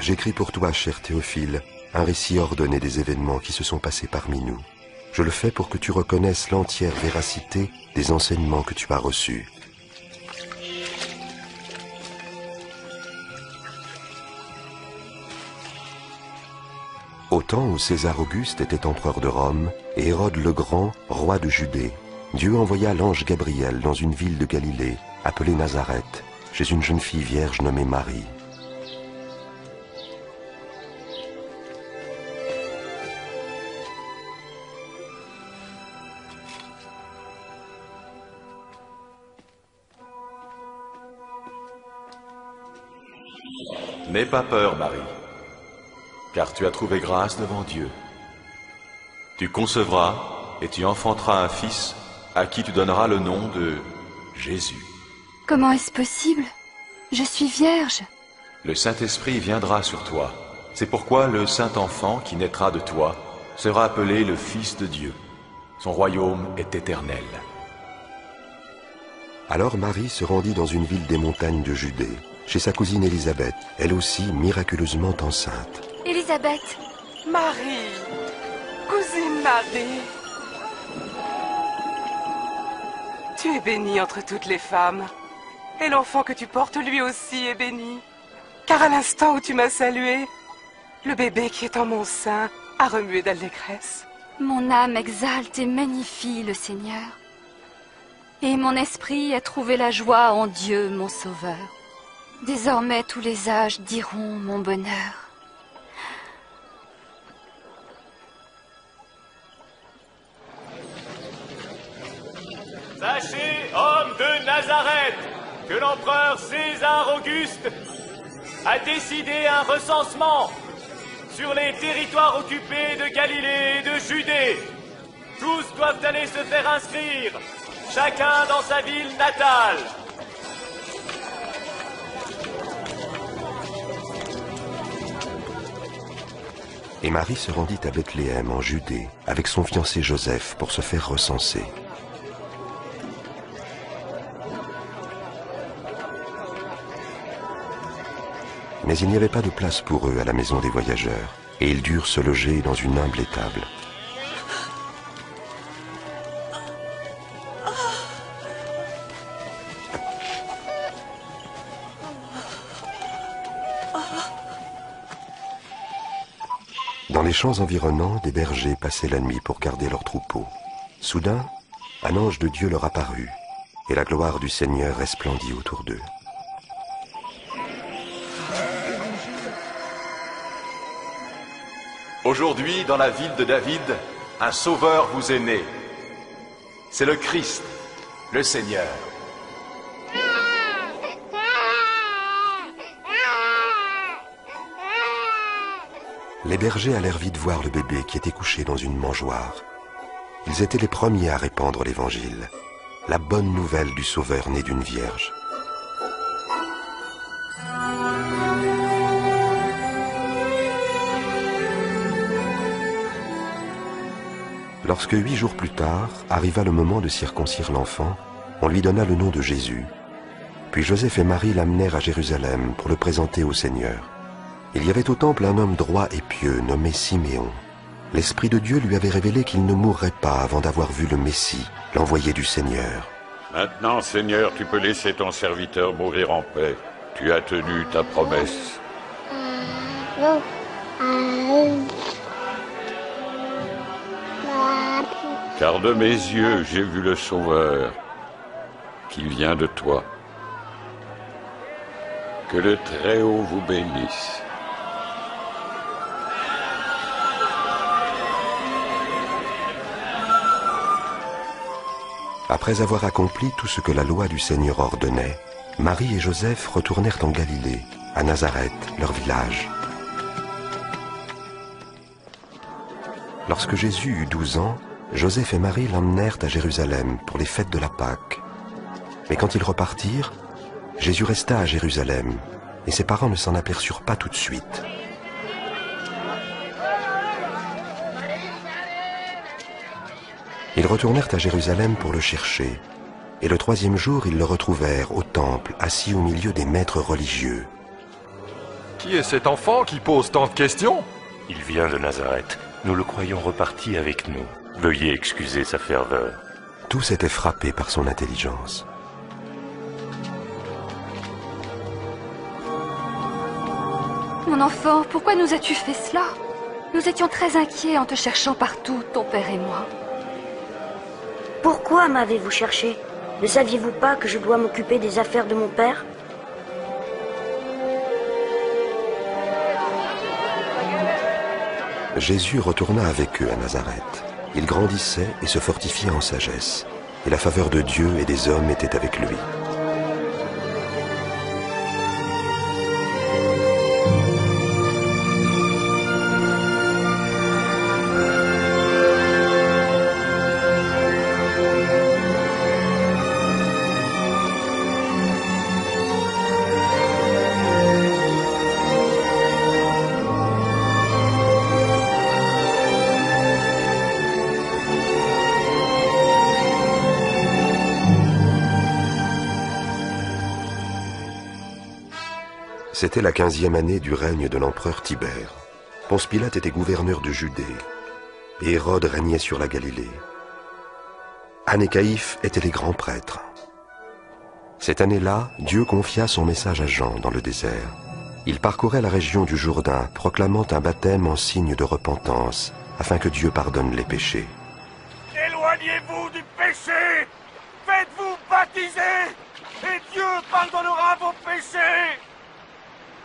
J'écris pour toi, cher Théophile, un récit ordonné des événements qui se sont passés parmi nous. Je le fais pour que tu reconnaisses l'entière véracité des enseignements que tu as reçus. Au temps où César Auguste était empereur de Rome et Hérode le Grand, roi de Judée, Dieu envoya l'ange Gabriel dans une ville de Galilée, appelée Nazareth, chez une jeune fille vierge nommée Marie. N'aie pas peur, Marie, car tu as trouvé grâce devant Dieu. Tu concevras et tu enfanteras un fils à qui tu donneras le nom de Jésus. Comment est-ce possible? Je suis vierge. Le Saint-Esprit viendra sur toi. C'est pourquoi le Saint-Enfant qui naîtra de toi sera appelé le Fils de Dieu. Son royaume est éternel. Alors Marie se rendit dans une ville des montagnes de Judée, chez sa cousine Élisabeth, elle aussi miraculeusement enceinte. Élisabeth. Marie, cousine Marie, tu es bénie entre toutes les femmes, et l'enfant que tu portes lui aussi est béni. Car à l'instant où tu m'as salué, le bébé qui est en mon sein a remué d'allégresse. Mon âme exalte et magnifie le Seigneur. Et mon esprit a trouvé la joie en Dieu, mon Sauveur. Désormais tous les âges diront mon bonheur. Sachez, hommes de Nazareth, que l'empereur César Auguste a décidé un recensement sur les territoires occupés de Galilée et de Judée. Tous doivent aller se faire inscrire, chacun dans sa ville natale. Et Marie se rendit à Bethléem, en Judée, avec son fiancé Joseph, pour se faire recenser. Mais il n'y avait pas de place pour eux à la maison des voyageurs, et ils durent se loger dans une humble étable. Dans les champs environnants, des bergers passaient la nuit pour garder leurs troupeaux. Soudain, un ange de Dieu leur apparut, et la gloire du Seigneur resplendit autour d'eux. Aujourd'hui, dans la ville de David, un sauveur vous est né. C'est le Christ, le Seigneur. Les bergers allèrent vite voir le bébé qui était couché dans une mangeoire. Ils étaient les premiers à répandre l'évangile, la bonne nouvelle du Sauveur né d'une vierge. Lorsque 8 jours plus tard arriva le moment de circoncire l'enfant, on lui donna le nom de Jésus. Puis Joseph et Marie l'amenèrent à Jérusalem pour le présenter au Seigneur. Il y avait au temple un homme droit et pieux nommé Siméon. L'Esprit de Dieu lui avait révélé qu'il ne mourrait pas avant d'avoir vu le Messie, l'envoyé du Seigneur. Maintenant, Seigneur, tu peux laisser ton serviteur mourir en paix. Tu as tenu ta promesse. Car de mes yeux, j'ai vu le Sauveur, qui vient de toi. Que le Très-Haut vous bénisse. Après avoir accompli tout ce que la loi du Seigneur ordonnait, Marie et Joseph retournèrent en Galilée, à Nazareth, leur village. Lorsque Jésus eut 12 ans, Joseph et Marie l'emmenèrent à Jérusalem pour les fêtes de la Pâque. Mais quand ils repartirent, Jésus resta à Jérusalem, et ses parents ne s'en aperçurent pas tout de suite. Ils retournèrent à Jérusalem pour le chercher, et le 3e jour ils le retrouvèrent au temple, assis au milieu des maîtres religieux. Qui est cet enfant qui pose tant de questions? Il vient de Nazareth. Nous le croyons reparti avec nous. Veuillez excuser sa ferveur. Tous étaient frappés par son intelligence. Mon enfant, pourquoi nous as-tu fait cela? Nous étions très inquiets en te cherchant partout, ton père et moi. Pourquoi m'avez-vous cherché? Ne saviez-vous pas que je dois m'occuper des affaires de mon père? Jésus retourna avec eux à Nazareth. Il grandissait et se fortifiait en sagesse, et la faveur de Dieu et des hommes était avec lui. C'était la 15e année du règne de l'empereur Tibère. Ponce Pilate était gouverneur de Judée, et Hérode régnait sur la Galilée. Anne et Caïphe étaient les grands prêtres. Cette année-là, Dieu confia son message à Jean dans le désert. Il parcourait la région du Jourdain, proclamant un baptême en signe de repentance, afin que Dieu pardonne les péchés. Éloignez-vous du péché! Faites-vous baptiser, et Dieu pardonnera vos péchés!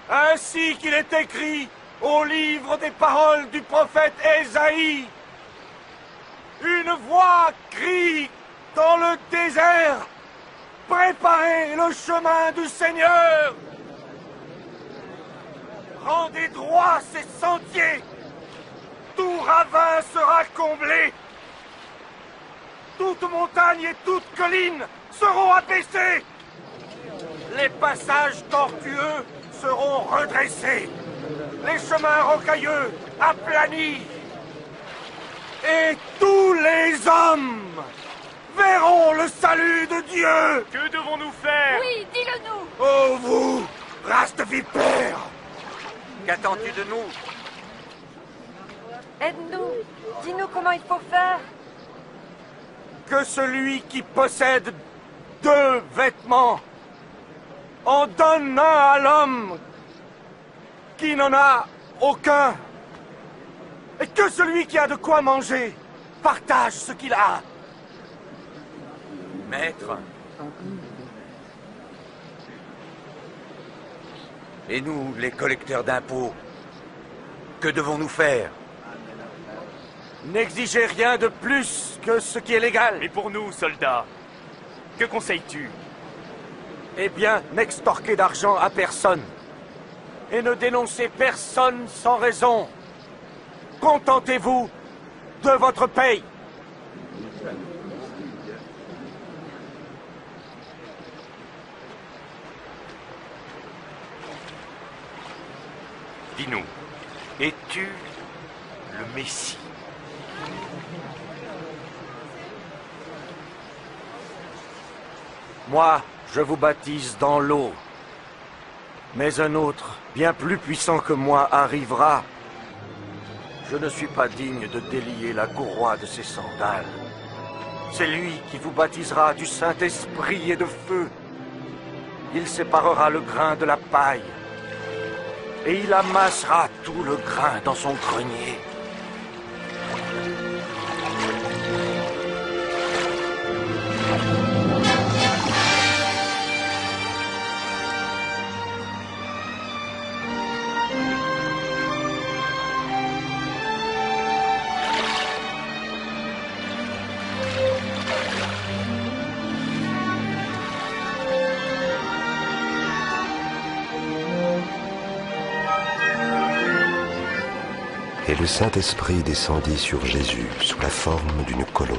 Ainsi qu'il est écrit au livre des paroles du prophète Ésaïe. Une voix crie dans le désert, préparez le chemin du Seigneur. Rendez droit ses sentiers, tout ravin sera comblé. Toute montagne et toute colline seront abaissées. Les passages tortueux seront redressés, les chemins rocailleux aplanis, et tous les hommes verront le salut de Dieu. Que devons-nous faire? Oui, dis-le-nous. Oh vous, race de vipères! Qu'attends-tu de nous? Aide-nous, dis-nous comment il faut faire. Que celui qui possède 2 vêtements en donne un à l'homme qui n'en a aucun. Et que celui qui a de quoi manger partage ce qu'il a. Maître. Et nous, les collecteurs d'impôts, que devons-nous faire? N'exigez rien de plus que ce qui est légal. Et pour nous, soldats, que conseilles-tu? Eh bien, n'extorquez d'argent à personne. Et ne dénoncez personne sans raison. Contentez-vous de votre paye. Dis-nous, es-tu le Messie? Moi, je vous baptise dans l'eau. Mais un autre, bien plus puissant que moi, arrivera. Je ne suis pas digne de délier la courroie de ses sandales. C'est lui qui vous baptisera du Saint-Esprit et de feu. Il séparera le grain de la paille. Et il amassera tout le grain dans son grenier. Et le Saint-Esprit descendit sur Jésus sous la forme d'une colombe.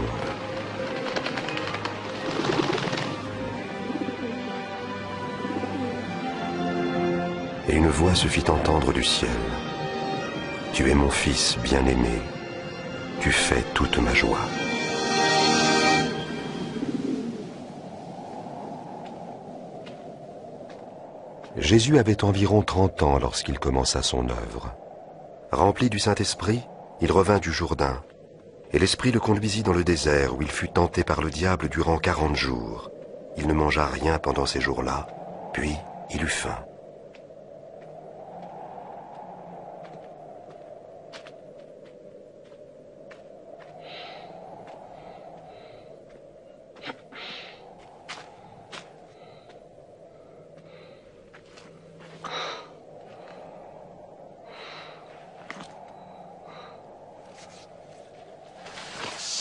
Et une voix se fit entendre du ciel. Tu es mon Fils bien-aimé, tu fais toute ma joie. Jésus avait environ 30 ans lorsqu'il commença son œuvre. Rempli du Saint-Esprit, il revint du Jourdain, et l'Esprit le conduisit dans le désert où il fut tenté par le diable durant 40 jours. Il ne mangea rien pendant ces jours-là, puis il eut faim.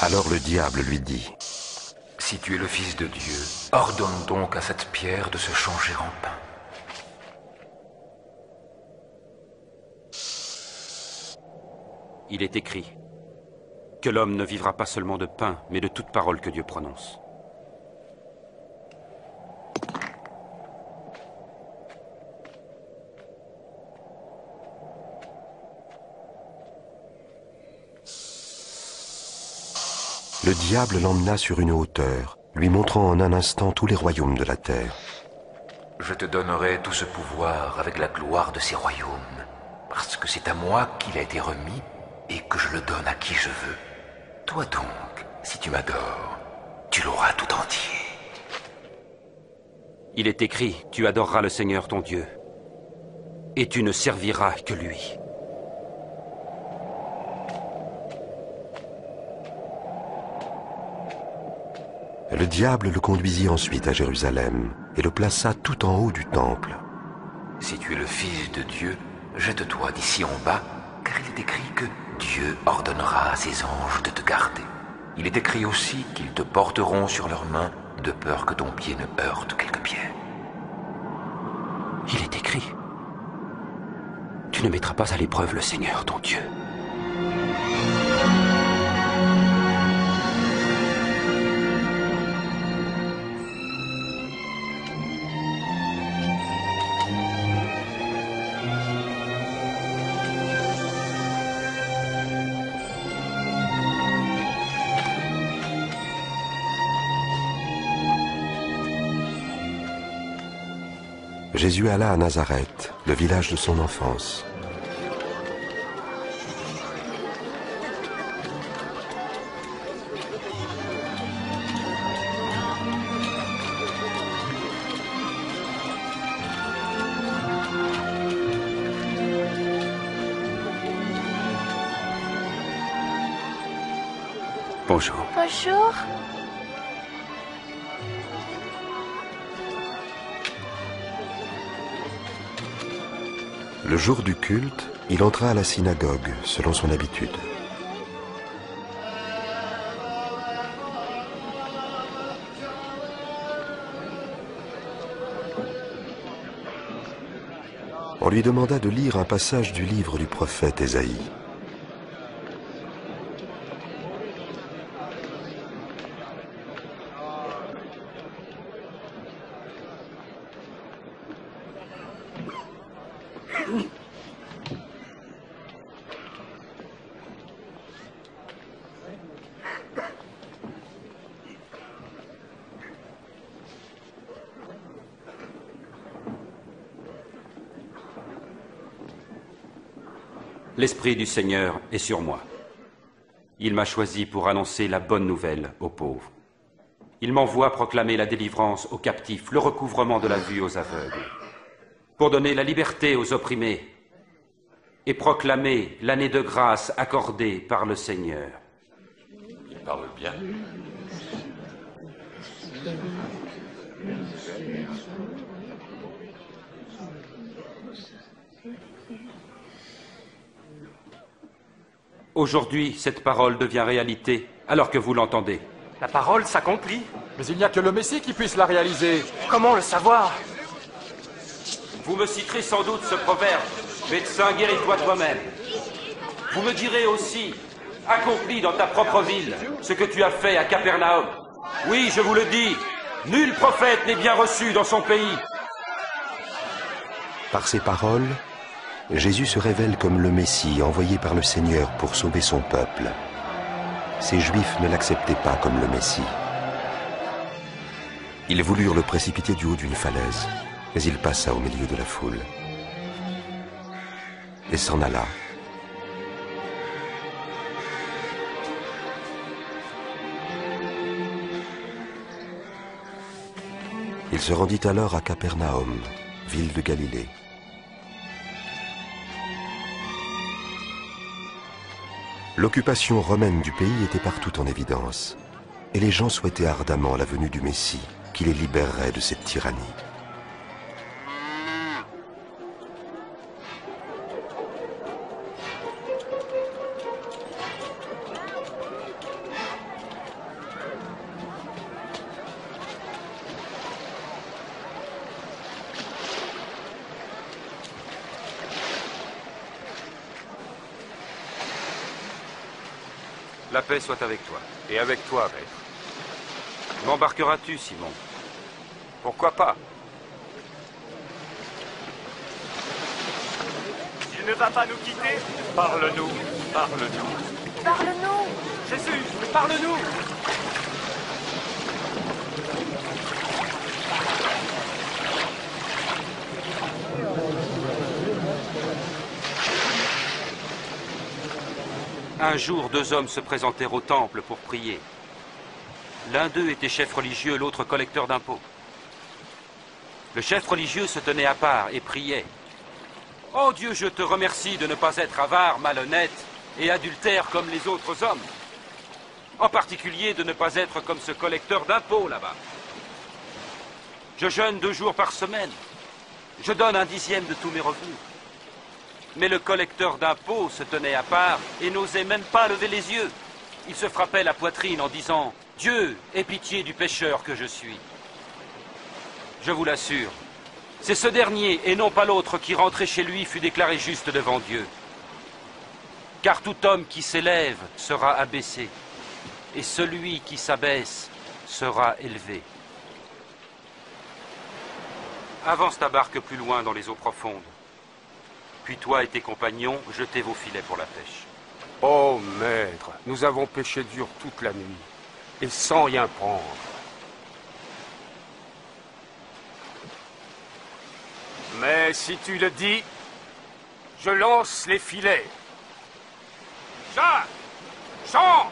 Alors le diable lui dit: Si tu es le Fils de Dieu, ordonne donc à cette pierre de se changer en pain. Il est écrit que l'homme ne vivra pas seulement de pain, mais de toute parole que Dieu prononce. Le diable l'emmena sur une hauteur, lui montrant en un instant tous les royaumes de la terre. Je te donnerai tout ce pouvoir avec la gloire de ces royaumes, parce que c'est à moi qu'il a été remis et que je le donne à qui je veux. Toi donc, si tu m'adores, tu l'auras tout entier. Il est écrit, tu adoreras le Seigneur ton Dieu, et tu ne serviras que lui. Le diable le conduisit ensuite à Jérusalem et le plaça tout en haut du temple. Si tu es le Fils de Dieu, jette-toi d'ici en bas, car il est écrit que Dieu ordonnera à ses anges de te garder. Il est écrit aussi qu'ils te porteront sur leurs mains, de peur que ton pied ne heurte quelque pierre. Il est écrit, tu ne mettras pas à l'épreuve le Seigneur ton Dieu. Jésus alla à Nazareth, le village de son enfance. Bonjour. Bonjour. Le jour du culte, il entra à la synagogue, selon son habitude. On lui demanda de lire un passage du livre du prophète Ésaïe. L'Esprit du Seigneur est sur moi. Il m'a choisi pour annoncer la bonne nouvelle aux pauvres. Il m'envoie proclamer la délivrance aux captifs, le recouvrement de la vue aux aveugles, pour donner la liberté aux opprimés et proclamer l'année de grâce accordée par le Seigneur. Il parle bien. Aujourd'hui, cette parole devient réalité, alors que vous l'entendez. La parole s'accomplit. Mais il n'y a que le Messie qui puisse la réaliser. Comment le savoir? Vous me citerez sans doute ce proverbe, médecin, guéris-toi toi-même. Vous me direz aussi, accomplis dans ta propre ville ce que tu as fait à Capernaum. Oui, je vous le dis, nul prophète n'est bien reçu dans son pays. Par ces paroles, Jésus se révèle comme le Messie envoyé par le Seigneur pour sauver son peuple. Ces Juifs ne l'acceptaient pas comme le Messie. Ils voulurent le précipiter du haut d'une falaise, Mais il passa au milieu de la foule et s'en alla. Il se rendit alors à Capernaum, ville de Galilée. L'occupation romaine du pays était partout en évidence, et les gens souhaitaient ardemment la venue du Messie, qui les libérerait de cette tyrannie. La paix soit avec toi. Et avec toi, maître. M'embarqueras-tu, Simon? Pourquoi pas? Il ne va pas nous quitter? Parle-nous, parle-nous. Parle-nous! Jésus, parle-nous! Un jour, 2 hommes se présentèrent au temple pour prier. L'un d'eux était chef religieux, l'autre collecteur d'impôts. Le chef religieux se tenait à part et priait. « Oh Dieu, je te remercie de ne pas être avare, malhonnête et adultère comme les autres hommes. En particulier de ne pas être comme ce collecteur d'impôts là-bas. Je jeûne 2 jours par semaine. Je donne 1/10 de tous mes revenus. » Mais le collecteur d'impôts se tenait à part et n'osait même pas lever les yeux. Il se frappait la poitrine en disant « Dieu, aie pitié du pécheur que je suis. » Je vous l'assure, c'est ce dernier et non pas l'autre qui rentré chez lui fut déclaré juste devant Dieu. Car tout homme qui s'élève sera abaissé, et celui qui s'abaisse sera élevé. Avance ta barque plus loin dans les eaux profondes. Puis toi et tes compagnons, jetez vos filets pour la pêche. Oh, maître, nous avons pêché dur toute la nuit, et sans rien prendre. Mais si tu le dis, je lance les filets. Jacques! Jean!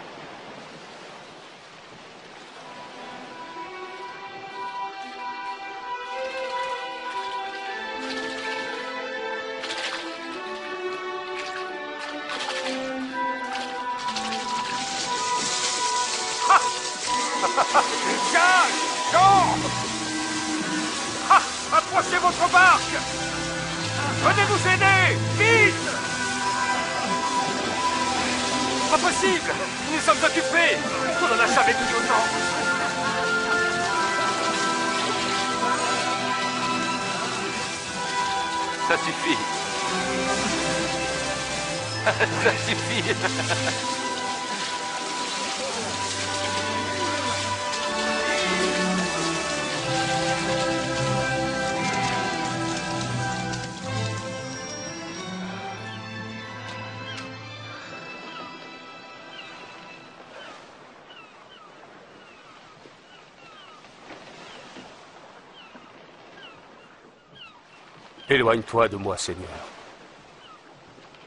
Jacques! Jean! Ah! Approchez votre barque! Venez nous aider! Vite! Pas possible! Nous sommes occupés! On n'en a jamais vu autant! Ça suffit. Ça suffit. Éloigne-toi de moi, Seigneur,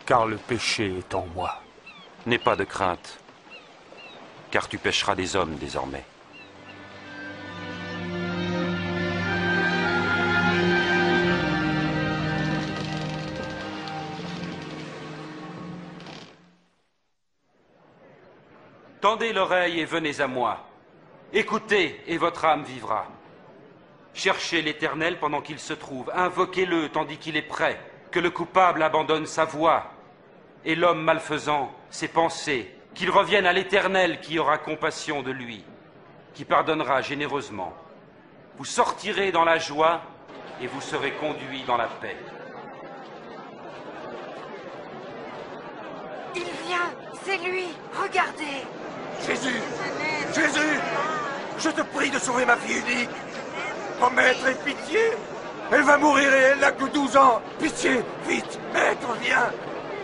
car le péché est en moi. N'aie pas de crainte, car tu pêcheras des hommes désormais. Tendez l'oreille et venez à moi. Écoutez et votre âme vivra. Cherchez l'Éternel pendant qu'il se trouve, invoquez-le tandis qu'il est prêt, que le coupable abandonne sa voie, et l'homme malfaisant ses pensées, qu'il revienne à l'Éternel qui aura compassion de lui, qui pardonnera généreusement. Vous sortirez dans la joie et vous serez conduits dans la paix. Il vient, c'est lui, regardez. Jésus! Jésus! Je te prie de sauver ma fille unique! Oh, maître, aie pitié! Elle va mourir et elle n'a que 12 ans! Pitié! Vite! Maître, viens!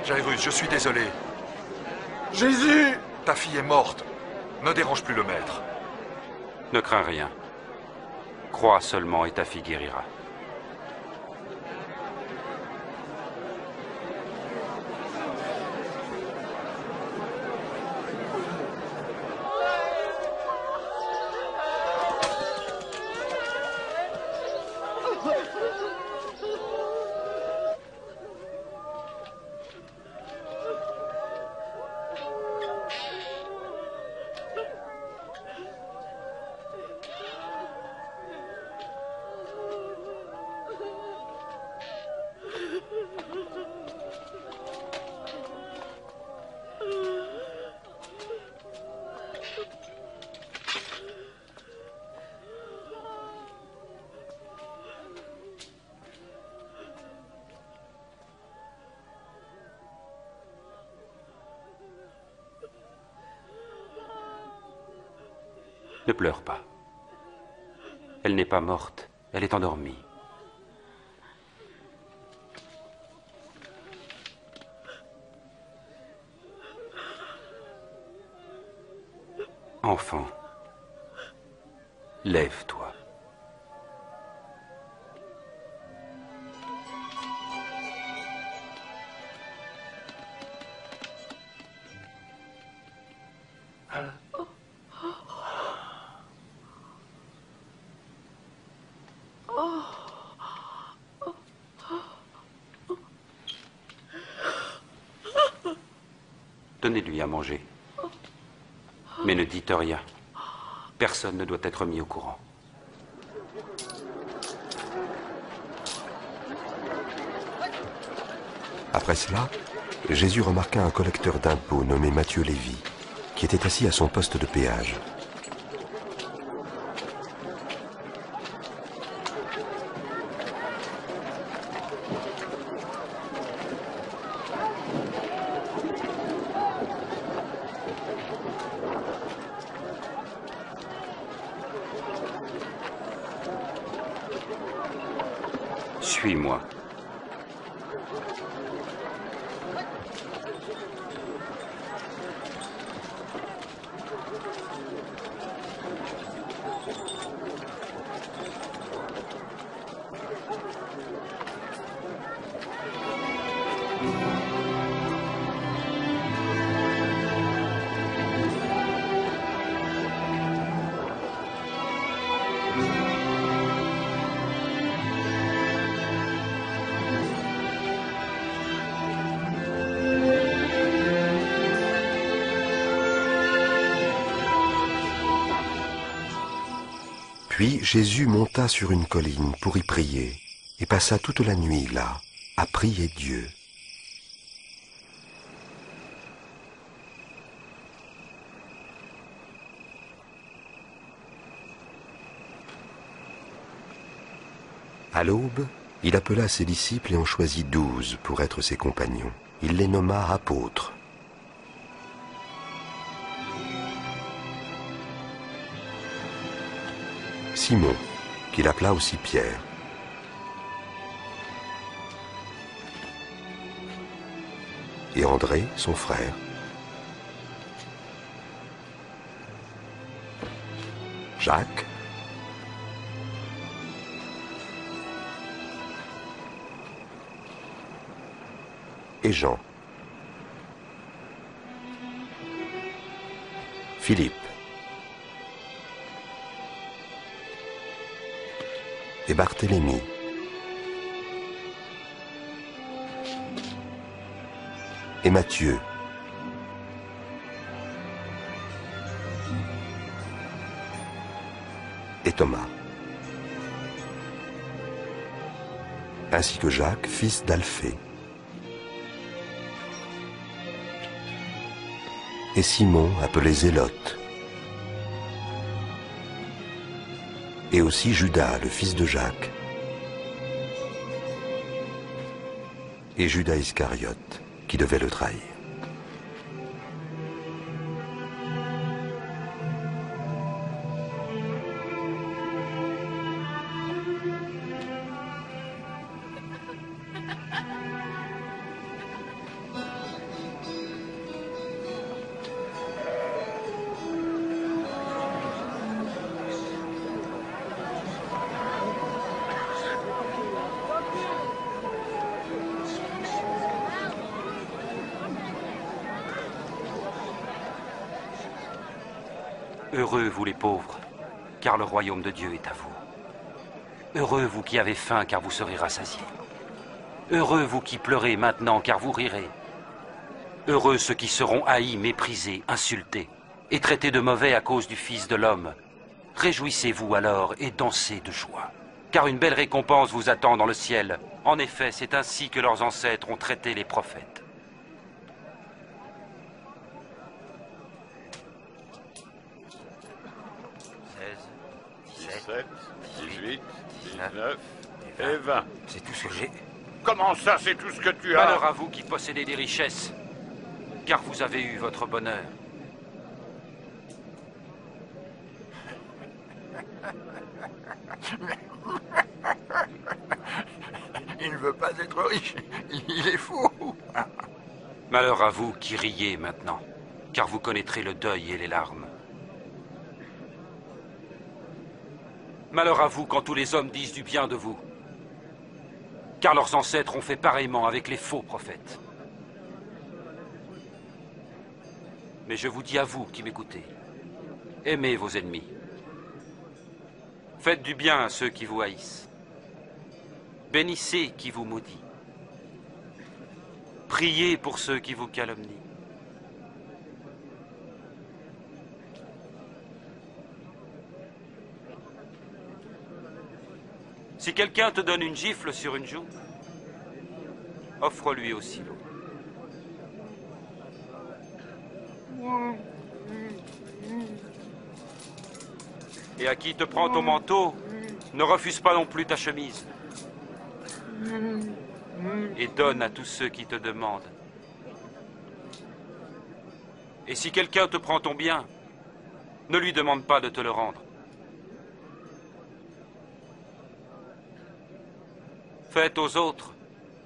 Jairus, je suis désolé. Jésus! Ta fille est morte. Ne dérange plus le maître. Ne crains rien. Crois seulement et ta fille guérira. Ne pleure pas. Elle n'est pas morte, elle est endormie. Enfant, lève-toi. Donnez-lui à manger. Mais ne dites rien. Personne ne doit être mis au courant. Après cela, Jésus remarqua un collecteur d'impôts nommé Matthieu Lévi, qui était assis à son poste de péage. Suis-moi. Puis Jésus monta sur une colline pour y prier, et passa toute la nuit là, à prier Dieu. À l'aube, il appela ses disciples et en choisit 12 pour être ses compagnons. Il les nomma apôtres. Simon, qu'il appela aussi Pierre. Et André, son frère. Jacques. Et Jean. Philippe. Et Barthélemy. Et Matthieu. Et Thomas. Ainsi que Jacques, fils d'Alphée. Et Simon, appelé Zélote. Et aussi Judas, le fils de Jacques. Et Judas Iscariote, qui devait le trahir. Heureux vous les pauvres, car le royaume de Dieu est à vous. Heureux vous qui avez faim, car vous serez rassasiés. Heureux vous qui pleurez maintenant, car vous rirez. Heureux ceux qui seront haïs, méprisés, insultés, et traités de mauvais à cause du Fils de l'homme. Réjouissez-vous alors et dansez de joie, car une belle récompense vous attend dans le ciel. En effet, c'est ainsi que leurs ancêtres ont traité les prophètes. 17, 18, 19 et 20. C'est tout ce que j'ai. Comment ça, c'est tout ce que tu as? Malheur à vous qui possédez des richesses, car vous avez eu votre bonheur. Il ne veut pas être riche. Il est fou. Malheur à vous qui riez maintenant, car vous connaîtrez le deuil et les larmes. Malheur à vous quand tous les hommes disent du bien de vous, car leurs ancêtres ont fait pareillement avec les faux prophètes. Mais je vous dis à vous qui m'écoutez, aimez vos ennemis. Faites du bien à ceux qui vous haïssent. Bénissez qui vous maudit. Priez pour ceux qui vous calomnient. Si quelqu'un te donne une gifle sur une joue, offre-lui aussi l'eau. Et à qui te prend ton manteau, ne refuse pas non plus ta chemise. Et donne à tous ceux qui te demandent. Et si quelqu'un te prend ton bien, ne lui demande pas de te le rendre. Faites aux autres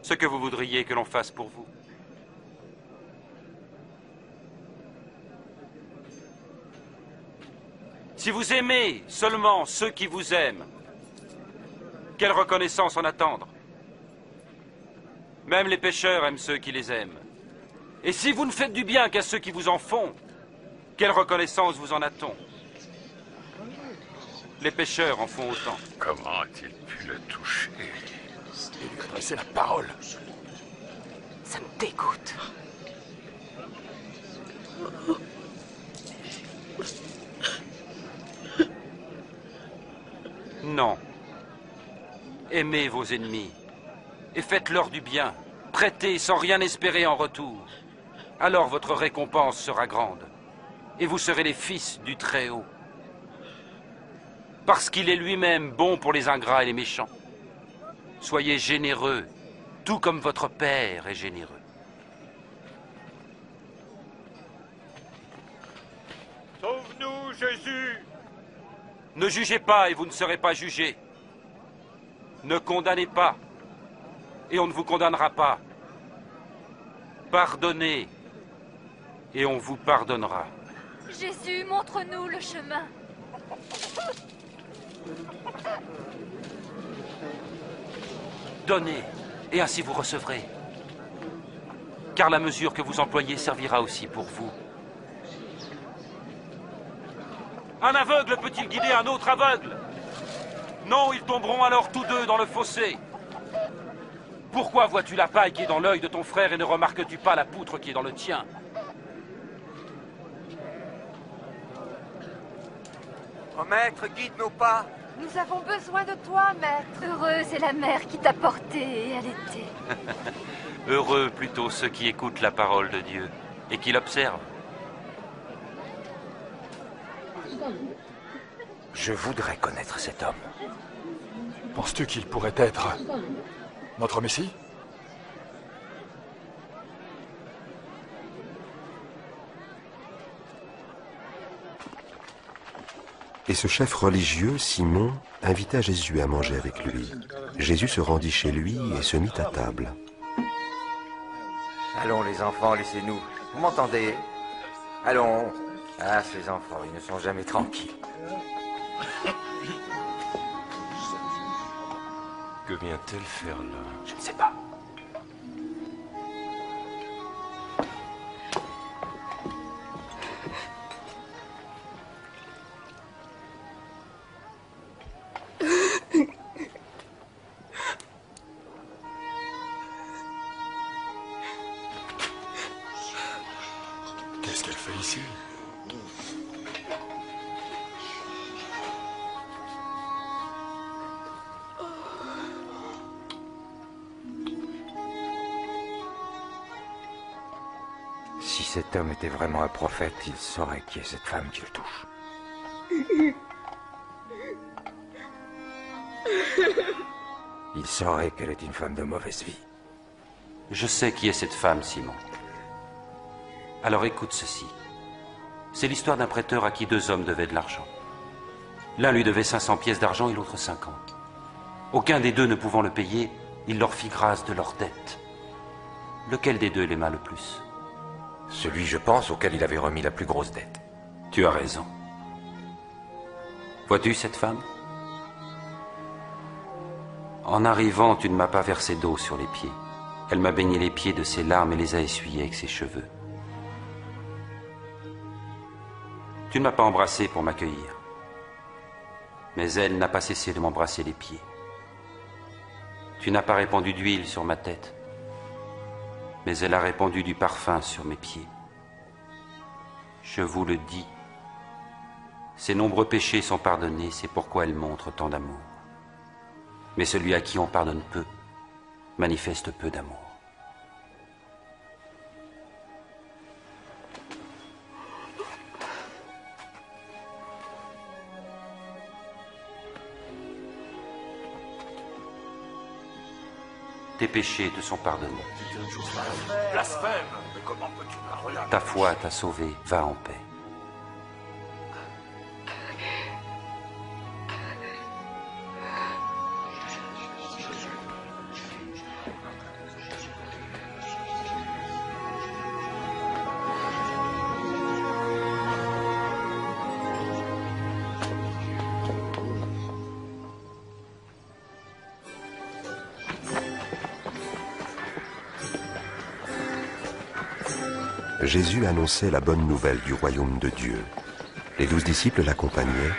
ce que vous voudriez que l'on fasse pour vous. Si vous aimez seulement ceux qui vous aiment, quelle reconnaissance en attendre? Même les pécheurs aiment ceux qui les aiment. Et si vous ne faites du bien qu'à ceux qui vous en font, quelle reconnaissance vous en a-t-on? Les pécheurs en font autant. Comment a-t-il pu le toucher? Et lui adresser la parole. Ça me dégoûte. Non. Aimez vos ennemis et faites-leur du bien. Prêtez sans rien espérer en retour. Alors votre récompense sera grande et vous serez les fils du Très-Haut. Parce qu'il est lui-même bon pour les ingrats et les méchants. Soyez généreux, tout comme votre Père est généreux. Sauve-nous, Jésus! Ne jugez pas et vous ne serez pas jugés. Ne condamnez pas et on ne vous condamnera pas. Pardonnez et on vous pardonnera. Jésus, montre-nous le chemin. Donnez, et ainsi vous recevrez. Car la mesure que vous employez servira aussi pour vous. Un aveugle peut-il guider un autre aveugle? Non, ils tomberont alors tous deux dans le fossé. Pourquoi vois-tu la paille qui est dans l'œil de ton frère et ne remarques-tu pas la poutre qui est dans le tien? Oh maître, guide nos pas. Nous avons besoin de toi, maître. Heureuse est la mère qui t'a porté et allaité. Heureux plutôt ceux qui écoutent la parole de Dieu et qui l'observent. Je voudrais connaître cet homme. Penses-tu qu'il pourrait être notre Messie? Et ce chef religieux, Simon, invita Jésus à manger avec lui. Jésus se rendit chez lui et se mit à table. Allons les enfants, laissez-nous. Vous m'entendez? Allons. Ah, ces enfants, ils ne sont jamais tranquilles. Que vient-elle faire là? Je ne sais pas. Qu'est-ce qu'elle fait ici? Si cet homme était vraiment un prophète, il saurait qui est cette femme qui le touche. Il saurait qu'elle est une femme de mauvaise vie. Je sais qui est cette femme, Simon. Alors écoute ceci. C'est l'histoire d'un prêteur à qui deux hommes devaient de l'argent. L'un lui devait 500 pièces d'argent et l'autre 50. Aucun des deux ne pouvant le payer, il leur fit grâce de leur dette. Lequel des deux l'aima le plus? Celui, je pense, auquel il avait remis la plus grosse dette. Tu as raison. Vois-tu cette femme? En arrivant, tu ne m'as pas versé d'eau sur les pieds. Elle m'a baigné les pieds de ses larmes et les a essuyés avec ses cheveux. Tu ne m'as pas embrassé pour m'accueillir. Mais elle n'a pas cessé de m'embrasser les pieds. Tu n'as pas répandu d'huile sur ma tête, mais elle a répandu du parfum sur mes pieds. Je vous le dis, ses nombreux péchés sont pardonnés, c'est pourquoi elle montre tant d'amour. Mais celui à qui on pardonne peu, manifeste peu d'amour. Tes péchés te sont pardonnés. Blasphème! Mais comment peux-tu parler? Ta foi t'a sauvé, va en paix. Jésus annonçait la bonne nouvelle du royaume de Dieu. Les 12 disciples l'accompagnaient,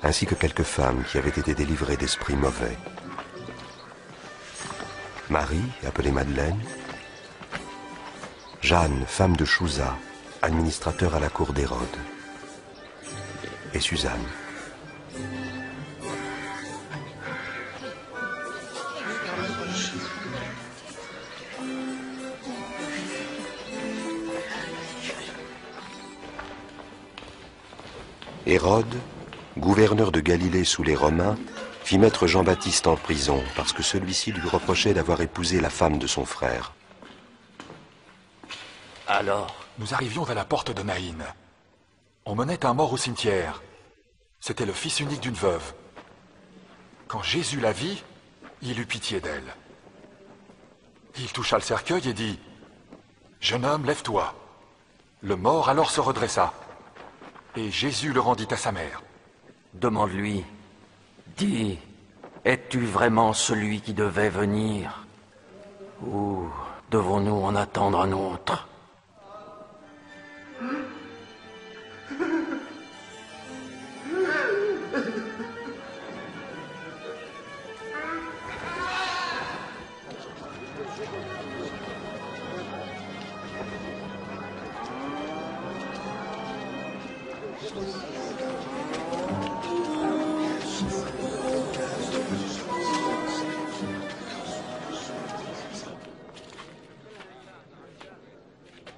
ainsi que quelques femmes qui avaient été délivrées d'esprits mauvais. Marie, appelée Madeleine, Jeanne, femme de Chouza, administrateur à la cour d'Hérode, et Suzanne. Hérode, gouverneur de Galilée sous les Romains, fit mettre Jean-Baptiste en prison parce que celui-ci lui reprochait d'avoir épousé la femme de son frère. Alors, nous arrivions à la porte de Naïn. On menait un mort au cimetière. C'était le fils unique d'une veuve. Quand Jésus la vit, il eut pitié d'elle. Il toucha le cercueil et dit « Jeune homme, lève-toi. » Le mort alors se redressa. Et Jésus le rendit à sa mère. Demande-lui, dis, es-tu vraiment celui qui devait venir? Ou devons-nous en attendre un autre?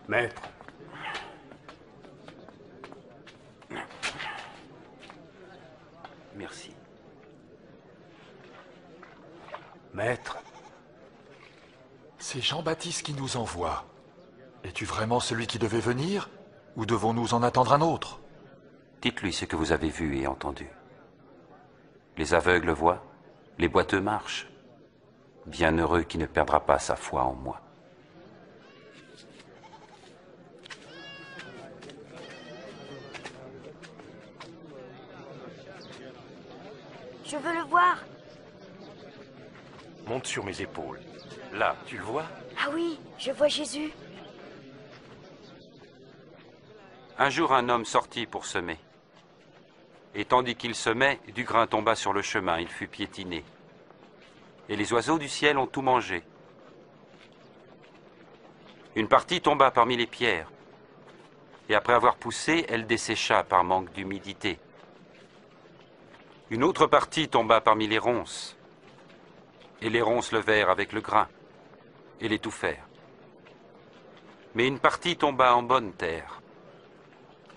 Maître. Merci. Maître. C'est Jean-Baptiste qui nous envoie. Es-tu vraiment celui qui devait venir? Ou devons-nous en attendre un autre? Dites-lui ce que vous avez vu et entendu. Les aveugles voient, les boiteux marchent. Bienheureux qui ne perdra pas sa foi en moi. Je veux le voir. Monte sur mes épaules. Là, tu le vois? Ah oui, je vois Jésus. Un jour, un homme sortit pour semer. Et tandis qu'il semait, du grain tomba sur le chemin, il fut piétiné. Et les oiseaux du ciel ont tout mangé. Une partie tomba parmi les pierres. Et après avoir poussé, elle dessécha par manque d'humidité. Une autre partie tomba parmi les ronces. Et les ronces levèrent avec le grain et l'étouffèrent. Mais une partie tomba en bonne terre.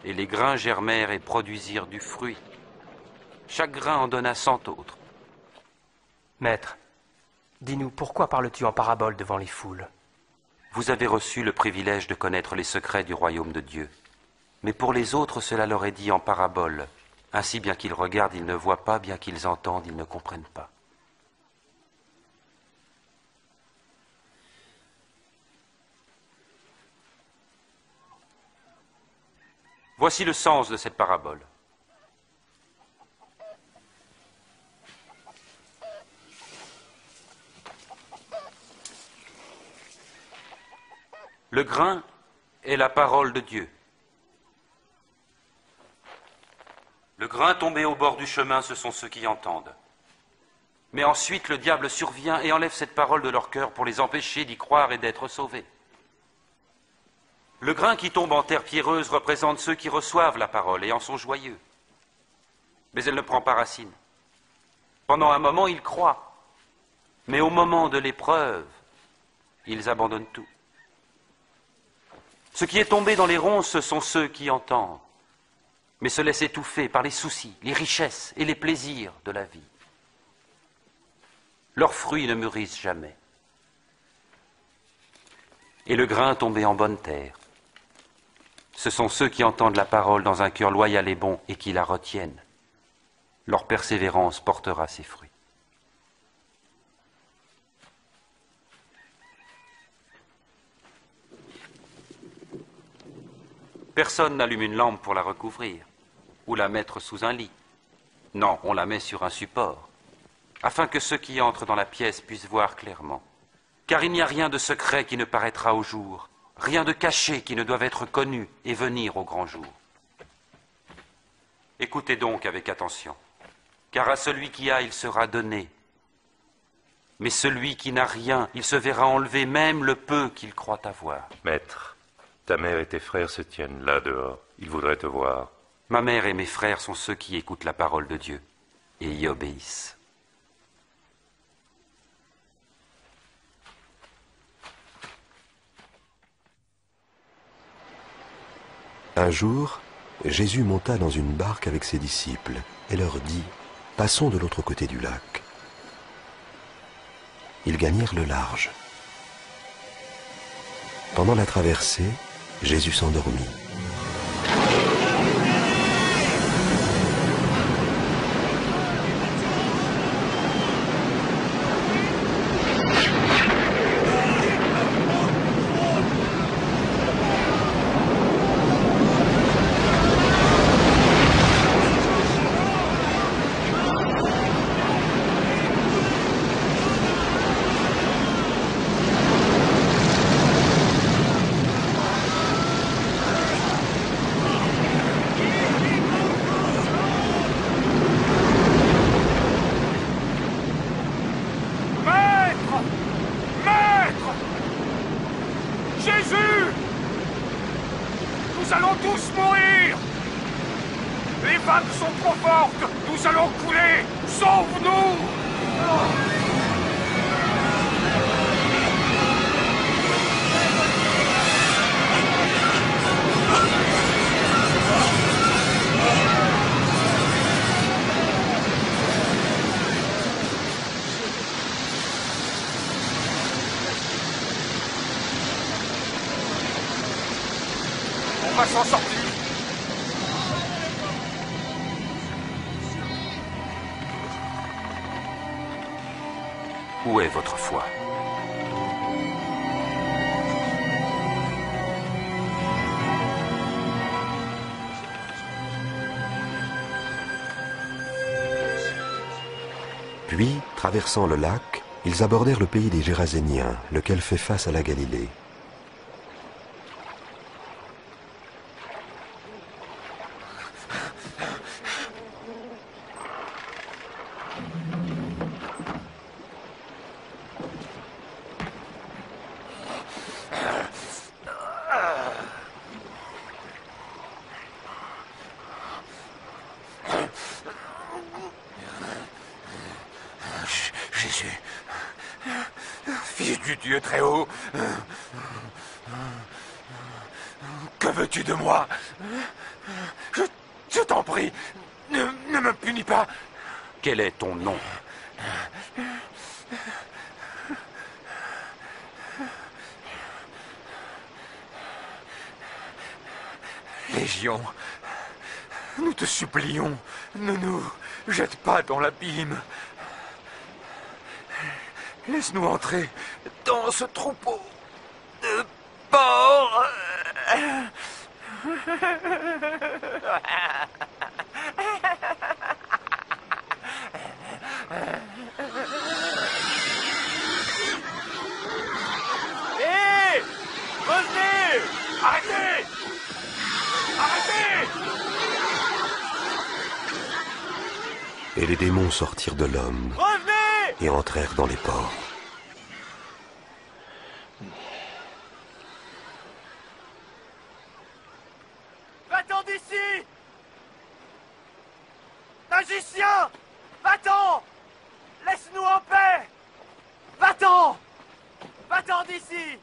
Et les grains germèrent et produisirent du fruit. Chaque grain en donna 100 autres. Maître, dis-nous, pourquoi parles-tu en parabole devant les foules? Vous avez reçu le privilège de connaître les secrets du royaume de Dieu. Mais pour les autres, cela leur est dit en parabole, Ainsi, bien qu'ils regardent, ils ne voient pas, bien qu'ils entendent, ils ne comprennent pas. Voici le sens de cette parabole. Le grain est la parole de Dieu. Le grain tombé au bord du chemin, ce sont ceux qui entendent. Mais ensuite, le diable survient et enlève cette parole de leur cœur pour les empêcher d'y croire et d'être sauvés. Le grain qui tombe en terre pierreuse représente ceux qui reçoivent la parole et en sont joyeux. Mais elle ne prend pas racine. Pendant un moment, ils croient. Mais au moment de l'épreuve, ils abandonnent tout. Ce qui est tombé dans les ronces, ce sont ceux qui entendent, mais se laissent étouffer par les soucis, les richesses et les plaisirs de la vie. Leurs fruits ne mûrissent jamais. Et le grain tombé en bonne terre, ce sont ceux qui entendent la parole dans un cœur loyal et bon et qui la retiennent. Leur persévérance portera ses fruits. Personne n'allume une lampe pour la recouvrir ou la mettre sous un lit. Non, on la met sur un support, afin que ceux qui entrent dans la pièce puissent voir clairement. Car il n'y a rien de secret qui ne paraîtra au jour, rien de caché qui ne doive être connu et venir au grand jour. Écoutez donc avec attention, car à celui qui a, il sera donné. Mais celui qui n'a rien, il se verra enlever même le peu qu'il croit avoir. Maître, ta mère et tes frères se tiennent là dehors. Ils voudraient te voir. Ma mère et mes frères sont ceux qui écoutent la parole de Dieu et y obéissent. Un jour, Jésus monta dans une barque avec ses disciples et leur dit « Passons de l'autre côté du lac ». Ils gagnèrent le large. Pendant la traversée, Jésus s'endormit. Nous allons tous mourir! Les vagues sont trop fortes! Nous allons couler! Sauve-nous! On va s'en sortir! Où est votre foi? Puis, traversant le lac, ils abordèrent le pays des Géraséniens, lequel fait face à la Galilée. Jésus, Fils du Dieu très haut, que veux-tu de moi? Je t'en prie, ne me punis pas. Quel est ton nom? Légion, Nous te supplions, ne nous jette pas dans l'abîme. Laisse-nous entrer dans ce troupeau de porcs. Hé! Revenez! Arrêtez! Arrêtez! Et les démons sortirent de l'homme et entrèrent dans les porcs. Va-t'en d'ici! Magicien! Va-t'en! Laisse-nous en paix! Va-t'en! Va-t'en d'ici!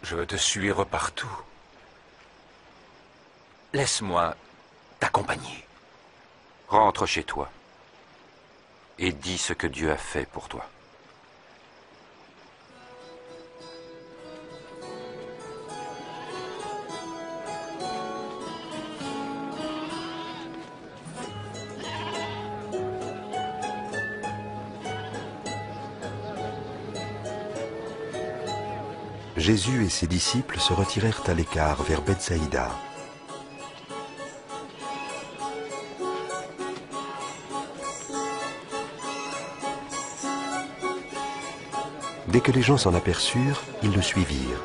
Je veux te suivre partout. Laisse-moi t'accompagner. Rentre chez toi et dis ce que Dieu a fait pour toi. Jésus et ses disciples se retirèrent à l'écart vers Bethsaïda. Dès que les gens s'en aperçurent, ils le suivirent.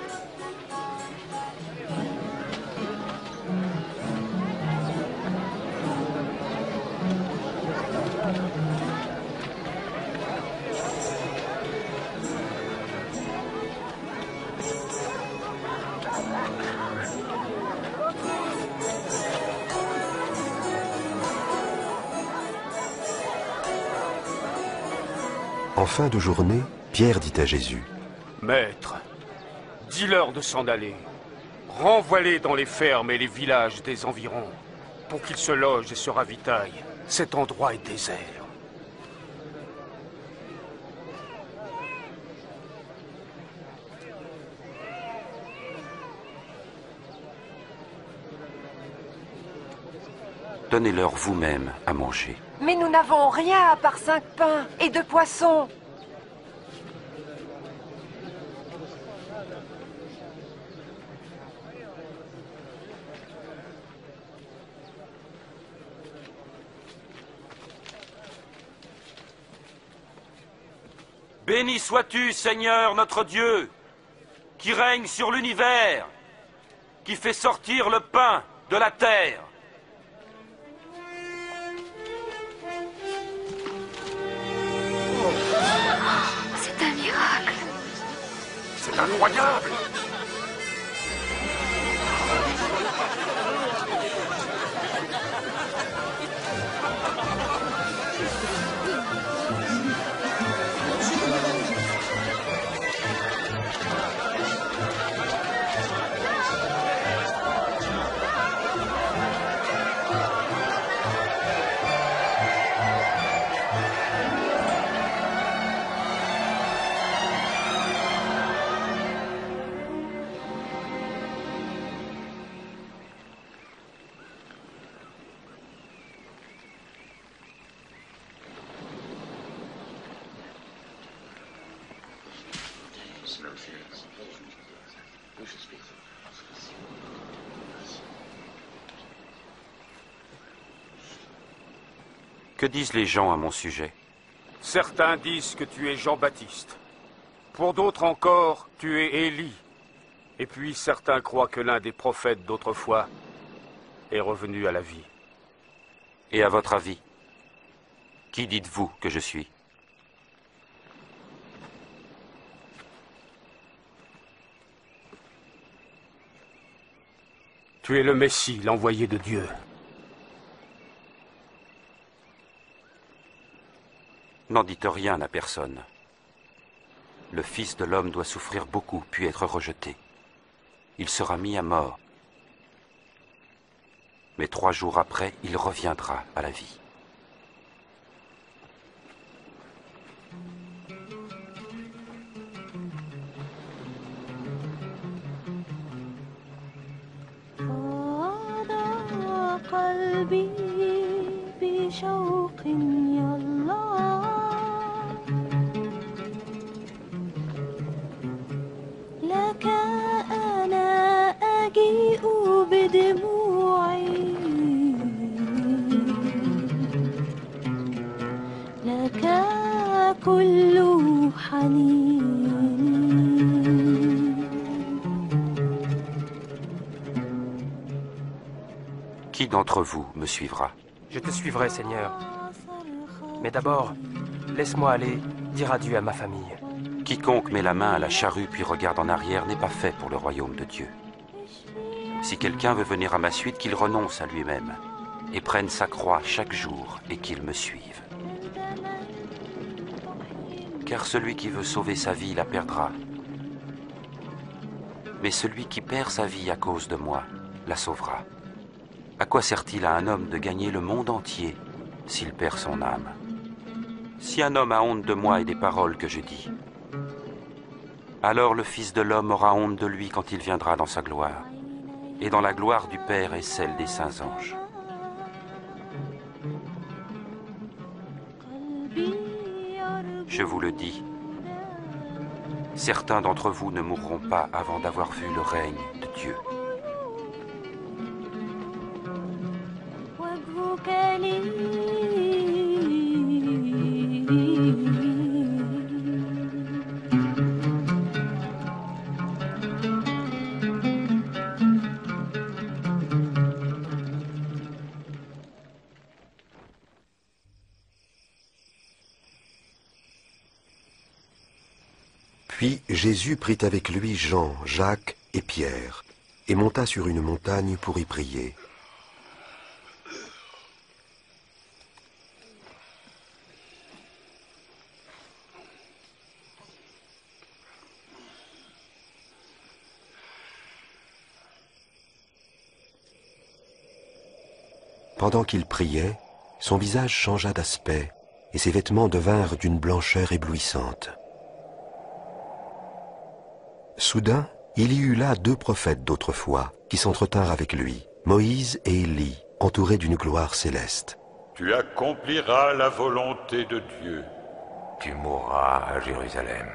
En fin de journée, Pierre dit à Jésus, « Maître, dis-leur de s'en aller. Renvoie-les dans les fermes et les villages des environs, pour qu'ils se logent et se ravitaillent. Cet endroit est désert. » Donnez-leur vous-même à manger. Mais nous n'avons rien à part 5 pains et 2 poissons. Béni sois-tu, Seigneur notre Dieu, qui règne sur l'univers, qui fait sortir le pain de la terre. C'est un miracle. C'est incroyable! Que disent les gens à mon sujet? Certains disent que tu es Jean-Baptiste. Pour d'autres encore, tu es Élie. Et puis certains croient que l'un des prophètes d'autrefois est revenu à la vie. Et à votre avis, qui dites-vous que je suis? Tu es le Messie, l'envoyé de Dieu. N'en dites rien à personne. Le Fils de l'homme doit souffrir beaucoup, puis être rejeté. Il sera mis à mort. Mais 3 jours après, il reviendra à la vie. قلبي بشوق يا الله لك أنا أجيء بدموعي لك كل حنين. Qui d'entre vous me suivra? Je te suivrai, Seigneur. Mais d'abord, laisse-moi aller dire adieu à ma famille. Quiconque met la main à la charrue puis regarde en arrière n'est pas fait pour le royaume de Dieu. Si quelqu'un veut venir à ma suite, qu'il renonce à lui-même et prenne sa croix chaque jour et qu'il me suive. Car celui qui veut sauver sa vie la perdra. Mais celui qui perd sa vie à cause de moi la sauvera. À quoi sert-il à un homme de gagner le monde entier s'il perd son âme? Si un homme a honte de moi et des paroles que je dis, alors le Fils de l'homme aura honte de lui quand il viendra dans sa gloire, et dans la gloire du Père et celle des saints anges. Je vous le dis, certains d'entre vous ne mourront pas avant d'avoir vu le règne de Dieu. Puis Jésus prit avec lui Jean, Jacques et Pierre, et monta sur une montagne pour y prier. Pendant qu'il priait, son visage changea d'aspect, et ses vêtements devinrent d'une blancheur éblouissante. Soudain, il y eut là 2 prophètes d'autrefois qui s'entretinrent avec lui, Moïse et Élie, entourés d'une gloire céleste. Tu accompliras la volonté de Dieu. Tu mourras à Jérusalem.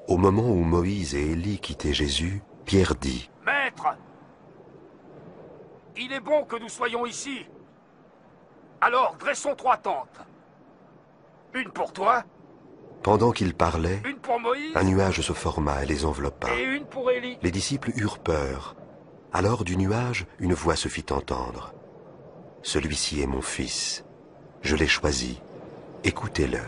Au moment où Moïse et Élie quittaient Jésus, Pierre dit : « Maître, il est bon que nous soyons ici. Alors dressons 3 tentes. Une pour toi. Pendant qu'il parlait, Une pour Moïse. un nuage se forma et les enveloppa. Et une pour Élie. Les disciples eurent peur. Alors du nuage, une voix se fit entendre. « Celui-ci est mon fils. Je l'ai choisi. Écoutez-le. »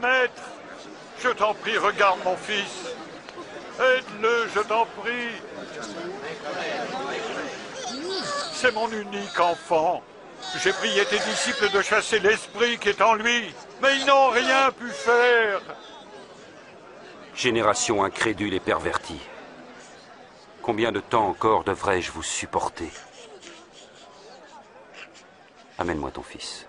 Maître, je t'en prie, regarde mon fils. Aide-le, je t'en prie. C'est mon unique enfant. J'ai prié tes disciples de chasser l'esprit qui est en lui, mais ils n'ont rien pu faire. Génération incrédule et pervertie. Combien de temps encore devrais-je vous supporter? Amène-moi ton fils.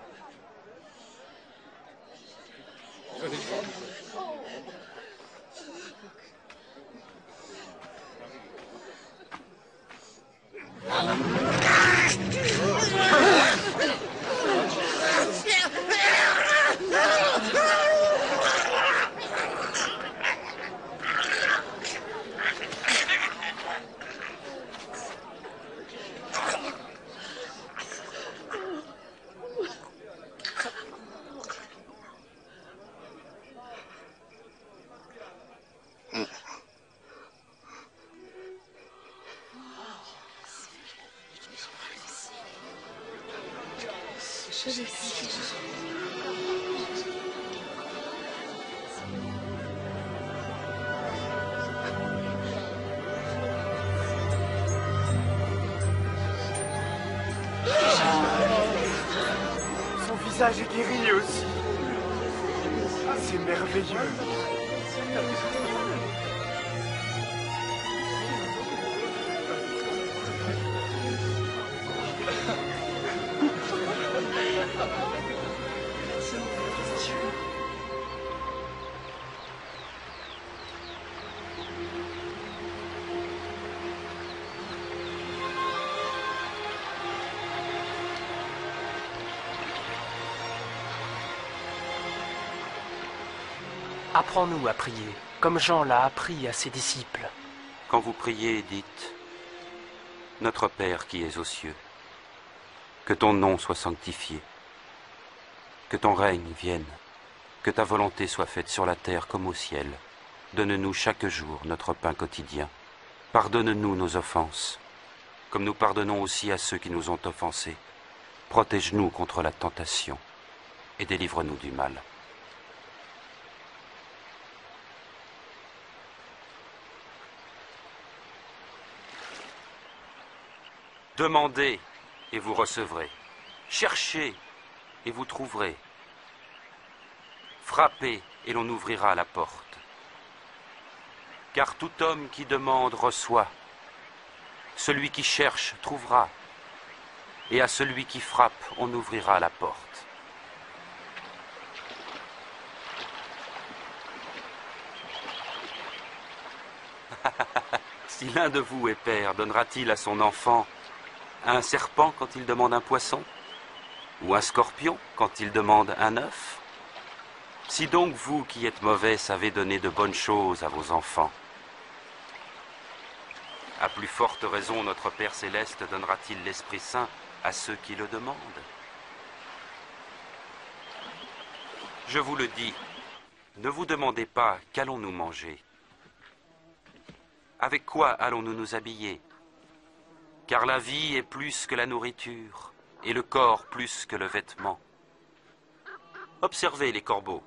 Son visage est guéri aussi. C'est merveilleux. Apprends-nous à prier, comme Jean l'a appris à ses disciples. Quand vous priez, dites « Notre Père qui es aux cieux, que ton nom soit sanctifié, que ton règne vienne, que ta volonté soit faite sur la terre comme au ciel. Donne-nous chaque jour notre pain quotidien. Pardonne-nous nos offenses, comme nous pardonnons aussi à ceux qui nous ont offensés. Protège-nous contre la tentation et délivre-nous du mal. » Demandez et vous recevrez. Cherchez et vous trouverez. Frappez et l'on ouvrira la porte. Car tout homme qui demande reçoit. Celui qui cherche trouvera. Et à celui qui frappe, on ouvrira la porte. Si l'un de vous est père, donnera-t-il à son enfant un serpent quand il demande un poisson? Ou un scorpion quand il demande un œuf? Si donc vous qui êtes mauvais savez donner de bonnes choses à vos enfants, à plus forte raison notre Père Céleste donnera-t-il l'Esprit Saint à ceux qui le demandent? Je vous le dis, ne vous demandez pas qu'allons-nous manger? Avec quoi allons-nous nous habiller? Car la vie est plus que la nourriture, et le corps plus que le vêtement. Observez les corbeaux.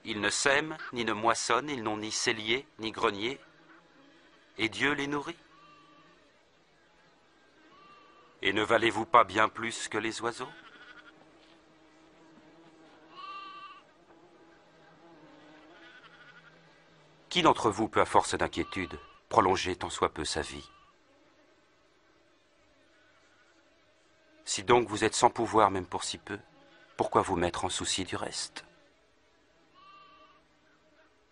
Ils ne sèment, ni ne moissonnent, ils n'ont ni cellier, ni grenier, et Dieu les nourrit. Et ne valez-vous pas bien plus que les oiseaux? Qui d'entre vous peut, à force d'inquiétude, prolonger tant soit peu sa vie? Si donc vous êtes sans pouvoir même pour si peu, pourquoi vous mettre en souci du reste?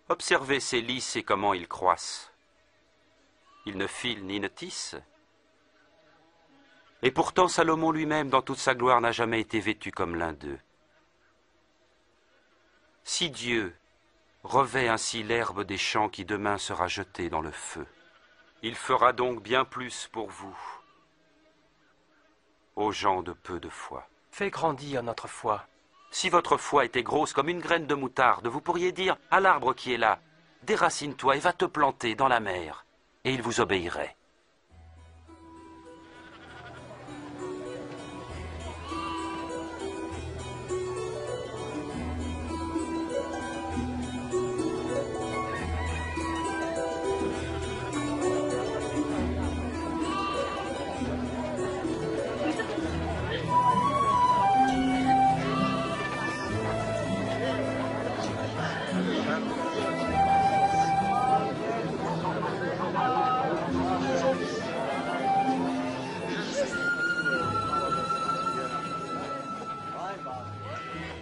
Observez ces lys et comment ils croissent. Ils ne filent ni ne tissent. Et pourtant Salomon lui-même, dans toute sa gloire, n'a jamais été vêtu comme l'un d'eux. Si Dieu revêt ainsi l'herbe des champs qui demain sera jetée dans le feu, il fera donc bien plus pour vous, aux gens de peu de foi. Fais grandir notre foi. Si votre foi était grosse comme une graine de moutarde, vous pourriez dire à l'arbre qui est là, déracine-toi et va te planter dans la mer, et il vous obéirait.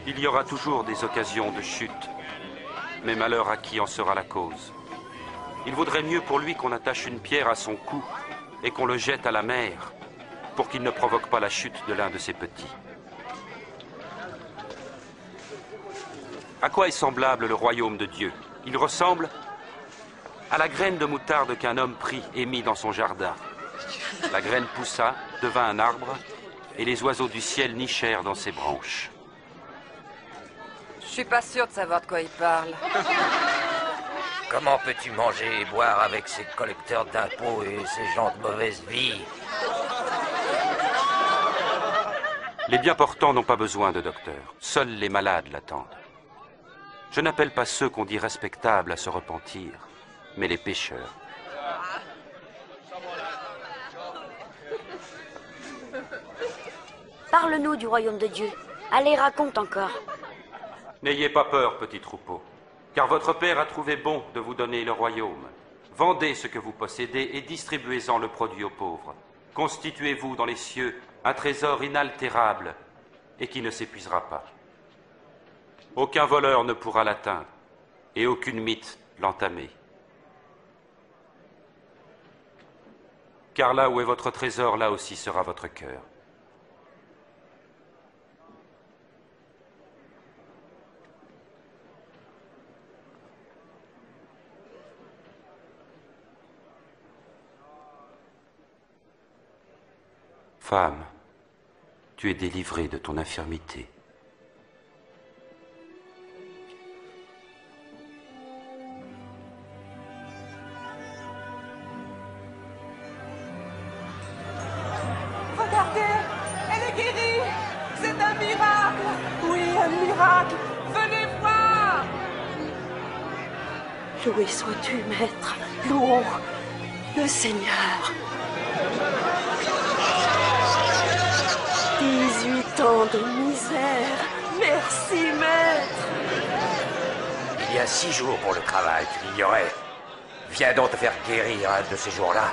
Il y aura toujours des occasions de chute, mais malheur à qui en sera la cause. Il vaudrait mieux pour lui qu'on attache une pierre à son cou et qu'on le jette à la mer, pour qu'il ne provoque pas la chute de l'un de ses petits. À quoi est semblable le royaume de Dieu? Il ressemble à la graine de moutarde qu'un homme prit et mit dans son jardin. La graine poussa, devint un arbre, et les oiseaux du ciel nichèrent dans ses branches. Je suis pas sûr de savoir de quoi il parle. Comment peux-tu manger et boire avec ces collecteurs d'impôts et ces gens de mauvaise vie? Les bien portants n'ont pas besoin de docteur. Seuls les malades l'attendent. Je n'appelle pas ceux qu'on dit respectables à se repentir, mais les pécheurs. Parle-nous du royaume de Dieu. Allez, raconte encore. N'ayez pas peur, petit troupeau, car votre Père a trouvé bon de vous donner le royaume. Vendez ce que vous possédez et distribuez-en le produit aux pauvres. Constituez-vous dans les cieux un trésor inaltérable et qui ne s'épuisera pas. Aucun voleur ne pourra l'atteindre et aucune mythe l'entamer. Car là où est votre trésor, là aussi sera votre cœur. Femme, tu es délivrée de ton infirmité. Regardez, elle est guérie. C'est un miracle. Oui, un miracle. Venez voir. Loué sois-tu, Maître. Louons le Seigneur. 18 ans de misère. Merci, Maître. Il y a 6 jours pour le travail, tu l'ignorais. Viens donc te faire guérir un de ces jours-là.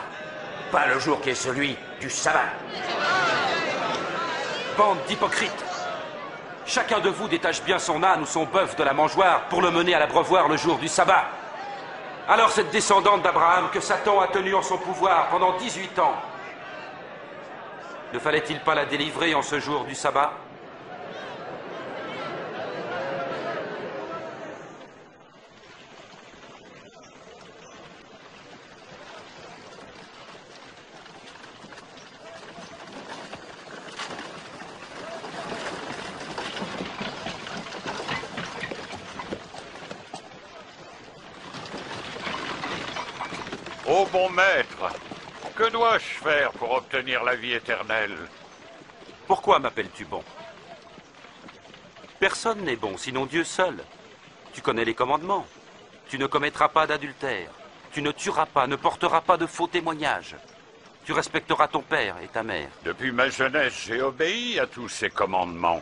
Pas le jour qui est celui du sabbat. Bande d'hypocrites! Chacun de vous détache bien son âne ou son bœuf de la mangeoire pour le mener à l'abreuvoir le jour du sabbat. Alors cette descendante d'Abraham que Satan a tenue en son pouvoir pendant 18 ans, ne fallait-il pas la délivrer en ce jour du sabbat? Ô bon maître, que dois-je faire pour obtenir la vie éternelle? Pourquoi m'appelles-tu bon? Personne n'est bon, sinon Dieu seul. Tu connais les commandements. Tu ne commettras pas d'adultère. Tu ne tueras pas, ne porteras pas de faux témoignages. Tu respecteras ton père et ta mère. Depuis ma jeunesse, j'ai obéi à tous ces commandements.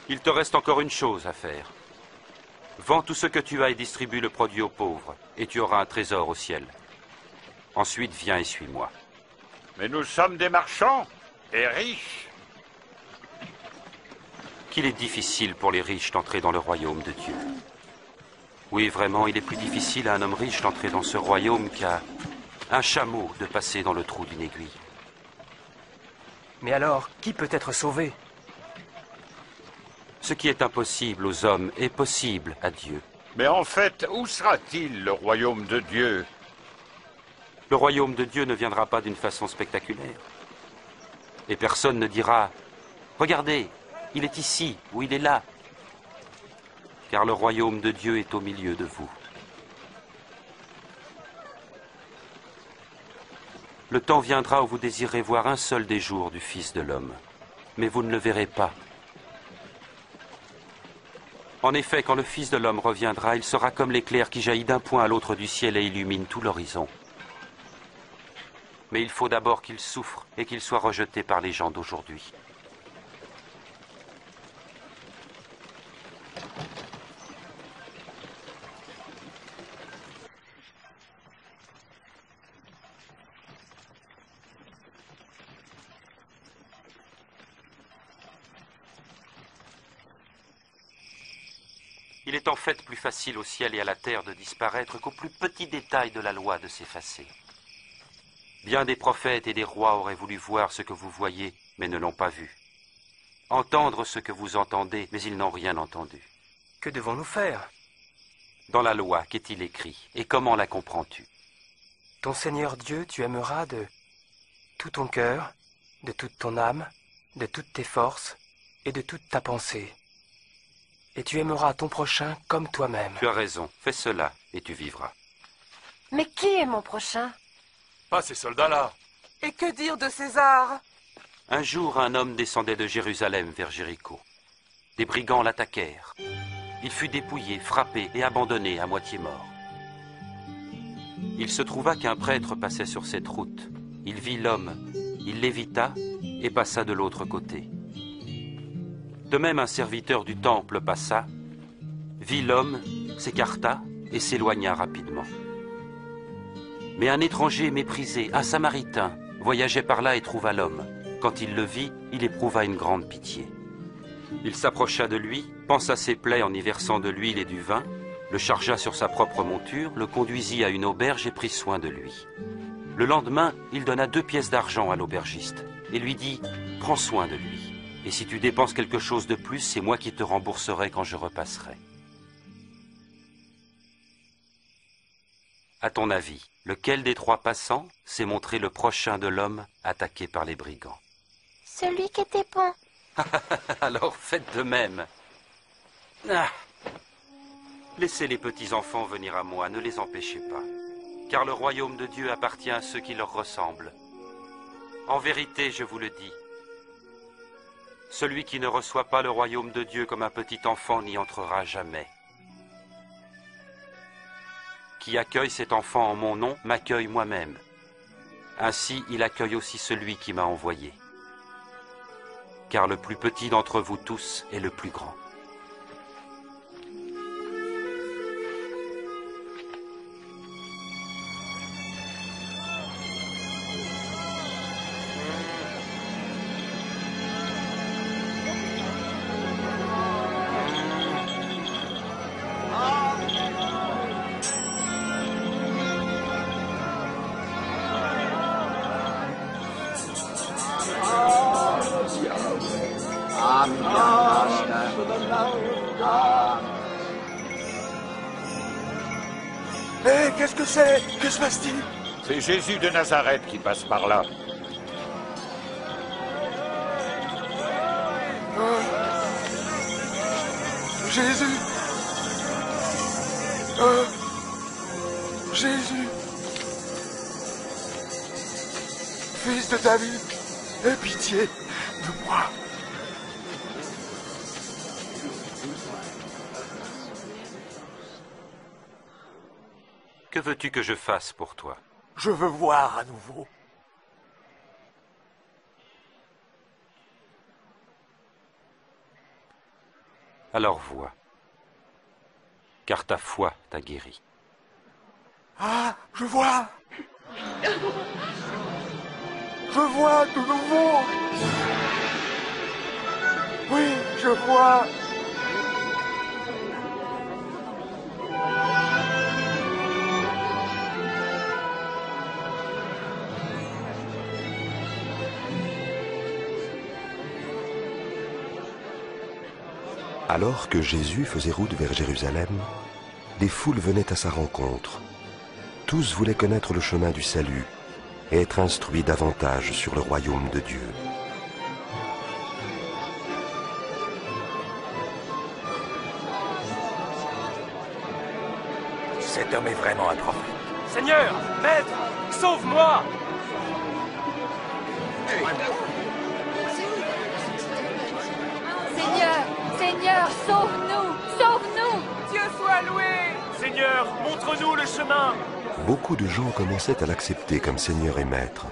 Il te reste encore une chose à faire. Vends tout ce que tu as et distribue le produit aux pauvres, et tu auras un trésor au ciel. Ensuite, viens et suis-moi. Mais nous sommes des marchands et riches. Qu'il est difficile pour les riches d'entrer dans le royaume de Dieu. Oui, vraiment, il est plus difficile à un homme riche d'entrer dans ce royaume qu'à un chameau de passer dans le trou d'une aiguille. Mais alors, qui peut être sauvé? Ce qui est impossible aux hommes est possible à Dieu. Mais en fait, où sera-t-il le royaume de Dieu? Le royaume de Dieu ne viendra pas d'une façon spectaculaire. Et personne ne dira « Regardez, il est ici ou il est là ». Car le royaume de Dieu est au milieu de vous. Le temps viendra où vous désirez voir un seul des jours du Fils de l'homme, mais vous ne le verrez pas. En effet, quand le Fils de l'homme reviendra, il sera comme l'éclair qui jaillit d'un point à l'autre du ciel et illumine tout l'horizon. Mais il faut d'abord qu'il souffre et qu'il soit rejeté par les gens d'aujourd'hui. Il est en fait plus facile au ciel et à la terre de disparaître qu'au plus petit détail de la loi de s'effacer. Bien des prophètes et des rois auraient voulu voir ce que vous voyez, mais ne l'ont pas vu. Entendre ce que vous entendez, mais ils n'ont rien entendu. Que devons-nous faire? Dans la loi, qu'est-il écrit? Et comment la comprends-tu? Ton Seigneur Dieu, tu aimeras de tout ton cœur, de toute ton âme, de toutes tes forces et de toute ta pensée. Et tu aimeras ton prochain comme toi-même. Tu as raison, fais cela et tu vivras. Mais qui est mon prochain? Pas ces soldats-là. Et que dire de César? Un jour, un homme descendait de Jérusalem vers Jéricho. Des brigands l'attaquèrent. Il fut dépouillé, frappé et abandonné à moitié mort. Il se trouva qu'un prêtre passait sur cette route. Il vit l'homme, il l'évita et passa de l'autre côté. De même, un serviteur du temple passa, vit l'homme, s'écarta et s'éloigna rapidement. Mais un étranger méprisé, un samaritain, voyageait par là et trouva l'homme. Quand il le vit, il éprouva une grande pitié. Il s'approcha de lui, pansa ses plaies en y versant de l'huile et du vin, le chargea sur sa propre monture, le conduisit à une auberge et prit soin de lui. Le lendemain, il donna 2 pièces d'argent à l'aubergiste et lui dit « Prends soin de lui, et si tu dépenses quelque chose de plus, c'est moi qui te rembourserai quand je repasserai. » À ton avis, lequel des 3 passants s'est montré le prochain de l'homme attaqué par les brigands? Celui qui était bon. Alors faites de même. Ah. Laissez les petits-enfants venir à moi, ne les empêchez pas, car le royaume de Dieu appartient à ceux qui leur ressemblent. En vérité, je vous le dis, celui qui ne reçoit pas le royaume de Dieu comme un petit enfant n'y entrera jamais. Qui accueille cet enfant en mon nom m'accueille moi-même. Ainsi, il accueille aussi celui qui m'a envoyé. Car le plus petit d'entre vous tous est le plus grand. Hé, qu'est-ce que c'est? Que se passe-t-il? C'est Jésus de Nazareth qui passe par là. Jésus! Oh, Jésus! Fils de David, aie pitié de moi. Que veux-tu que je fasse pour toi? Je veux voir à nouveau. Alors vois, car ta foi t'a guéri. Ah, je vois! Je vois de nouveau! Oui, je vois! Alors que Jésus faisait route vers Jérusalem, des foules venaient à sa rencontre. Tous voulaient connaître le chemin du salut et être instruits davantage sur le royaume de Dieu. Cet homme est vraiment un prophète. Seigneur, maître, sauve-moi! Seigneur, Seigneur, sauve-nous, sauve-nous! Dieu soit loué! Seigneur, montre-nous le chemin! Beaucoup de gens commençaient à l'accepter comme Seigneur et Maître.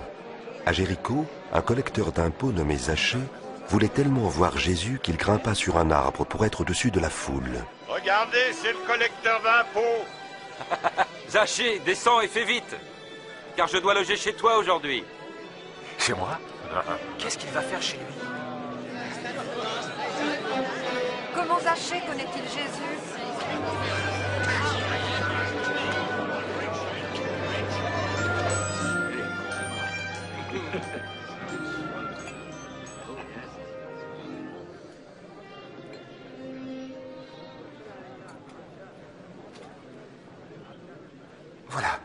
À Jéricho, un collecteur d'impôts nommé Zachée voulait tellement voir Jésus qu'il grimpa sur un arbre pour être au-dessus de la foule. Regardez, c'est le collecteur d'impôts. Zachée, descends et fais vite, car je dois loger chez toi aujourd'hui. Chez moi? Qu'est-ce qu'il va faire chez lui? Comment Zachée connaît-il Jésus? Voilà.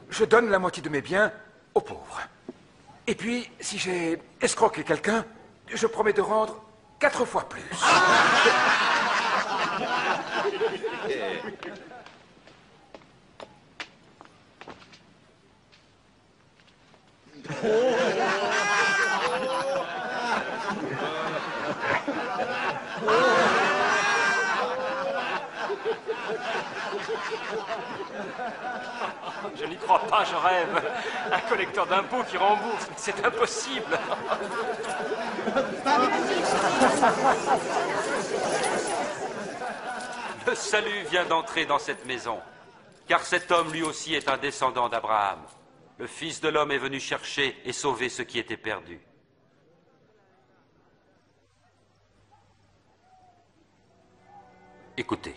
Je donne la moitié de mes biens aux pauvres. Et puis, si j'ai escroqué quelqu'un, je promets de rendre 4 fois plus. Je n'y crois pas, je rêve. Un collecteur d'impôts qui rembourse, c'est impossible. Le salut vient d'entrer dans cette maison, car cet homme lui aussi est un descendant d'Abraham. Le Fils de l'homme est venu chercher et sauver ce qui était perdu. Écoutez,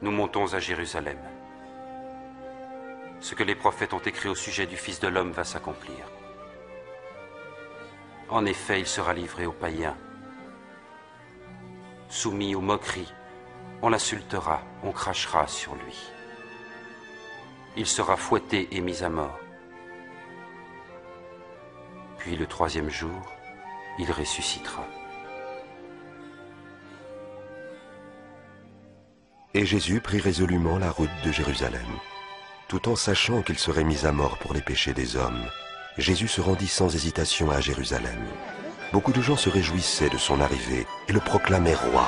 nous montons à Jérusalem. Ce que les prophètes ont écrit au sujet du Fils de l'homme va s'accomplir. En effet, il sera livré aux païens, soumis aux moqueries, on l'insultera, on crachera sur lui. Il sera fouetté et mis à mort. Puis le troisième jour, il ressuscitera. Et Jésus prit résolument la route de Jérusalem. Tout en sachant qu'il serait mis à mort pour les péchés des hommes, Jésus se rendit sans hésitation à Jérusalem. Beaucoup de gens se réjouissaient de son arrivée et le proclamaient roi.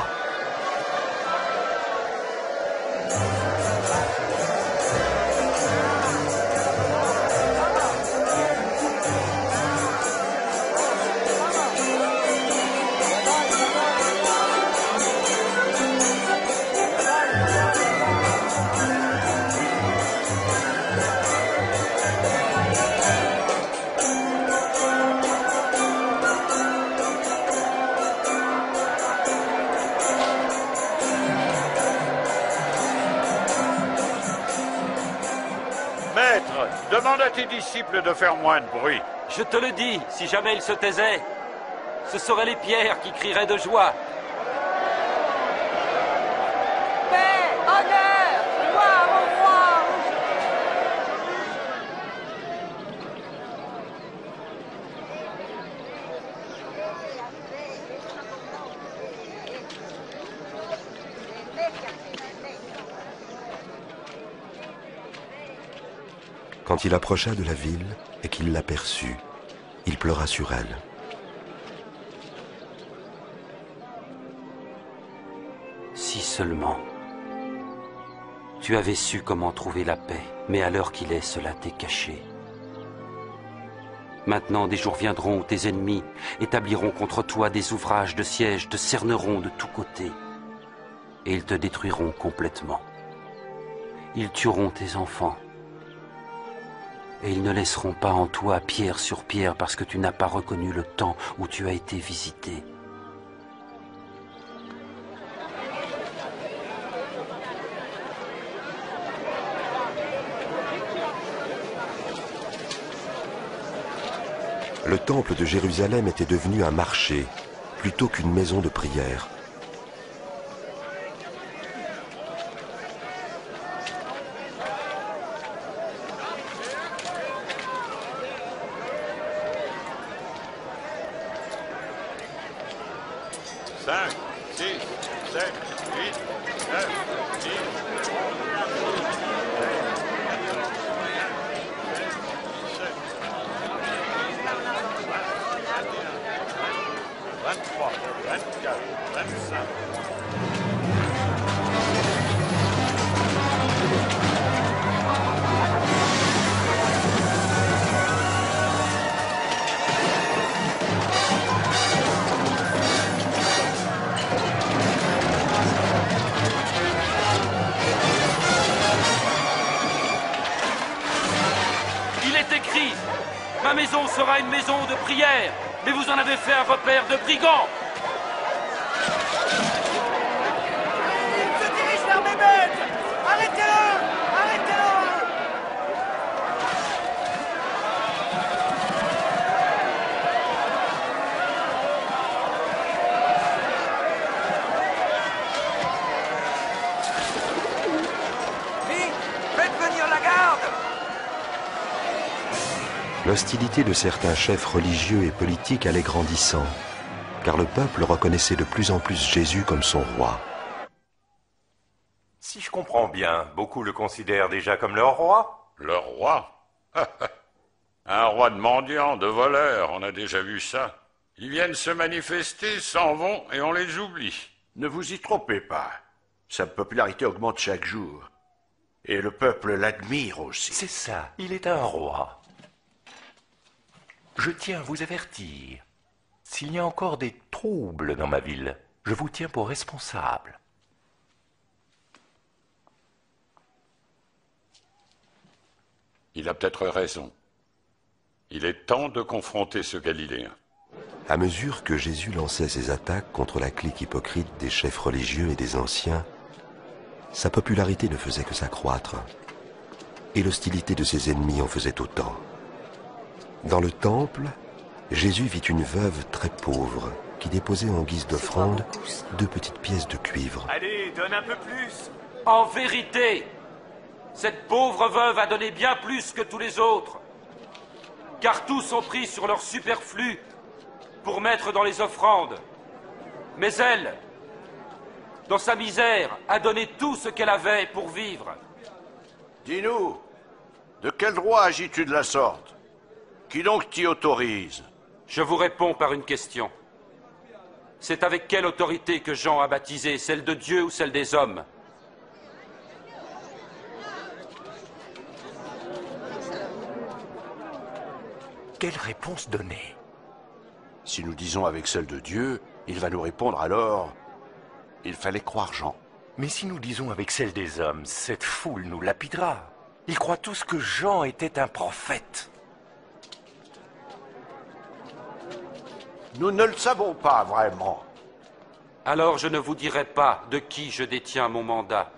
Demande à tes disciples de faire moins de bruit. Je te le dis, si jamais ils se taisaient, ce seraient les pierres qui crieraient de joie. Paix, honneur, gloire au roi. Quand il approcha de la ville et qu'il l'aperçut, il pleura sur elle. Si seulement tu avais su comment trouver la paix, mais à l'heure qu'il est, cela t'est caché. Maintenant, des jours viendront où tes ennemis établiront contre toi des ouvrages de siège, te cerneront de tous côtés, et ils te détruiront complètement. Ils tueront tes enfants. Et ils ne laisseront pas en toi pierre sur pierre parce que tu n'as pas reconnu le temps où tu as été visité. Le temple de Jérusalem était devenu un marché plutôt qu'une maison de prière. Ma maison sera une maison de prière, mais vous en avez fait un repère de brigands. Il se dirige vers mes maîtres. Arrêtez-le! Arrêtez-le! Vite! Faites venir la garde! L'hostilité de certains chefs religieux et politiques allait grandissant, car le peuple reconnaissait de plus en plus Jésus comme son roi. Si je comprends bien, beaucoup le considèrent déjà comme leur roi? Leur roi? Un roi de mendiants, de voleurs, on a déjà vu ça. Ils viennent se manifester, s'en vont et on les oublie. Ne vous y trompez pas. Sa popularité augmente chaque jour. Et le peuple l'admire aussi. C'est ça, il est un roi. Je tiens à vous avertir. S'il y a encore des troubles dans ma ville, je vous tiens pour responsable. Il a peut-être raison. Il est temps de confronter ce Galiléen. À mesure que Jésus lançait ses attaques contre la clique hypocrite des chefs religieux et des anciens, sa popularité ne faisait que s'accroître, et l'hostilité de ses ennemis en faisait autant. Dans le temple, Jésus vit une veuve très pauvre qui déposait en guise d'offrande 2 petites pièces de cuivre. Allez, donne un peu plus. En vérité, cette pauvre veuve a donné bien plus que tous les autres, car tous ont pris sur leur superflu pour mettre dans les offrandes. Mais elle, dans sa misère, a donné tout ce qu'elle avait pour vivre. Dis-nous, de quel droit agis-tu de la sorte? Qui donc t'y autorise? Je vous réponds par une question. C'est avec quelle autorité que Jean a baptisé, celle de Dieu ou celle des hommes? Quelle réponse donner? Si nous disons avec celle de Dieu, il va nous répondre alors... Il fallait croire Jean. Mais si nous disons avec celle des hommes, cette foule nous lapidera. Ils croient tous que Jean était un prophète. Nous ne le savons pas vraiment. Alors je ne vous dirai pas de qui je détiens mon mandat.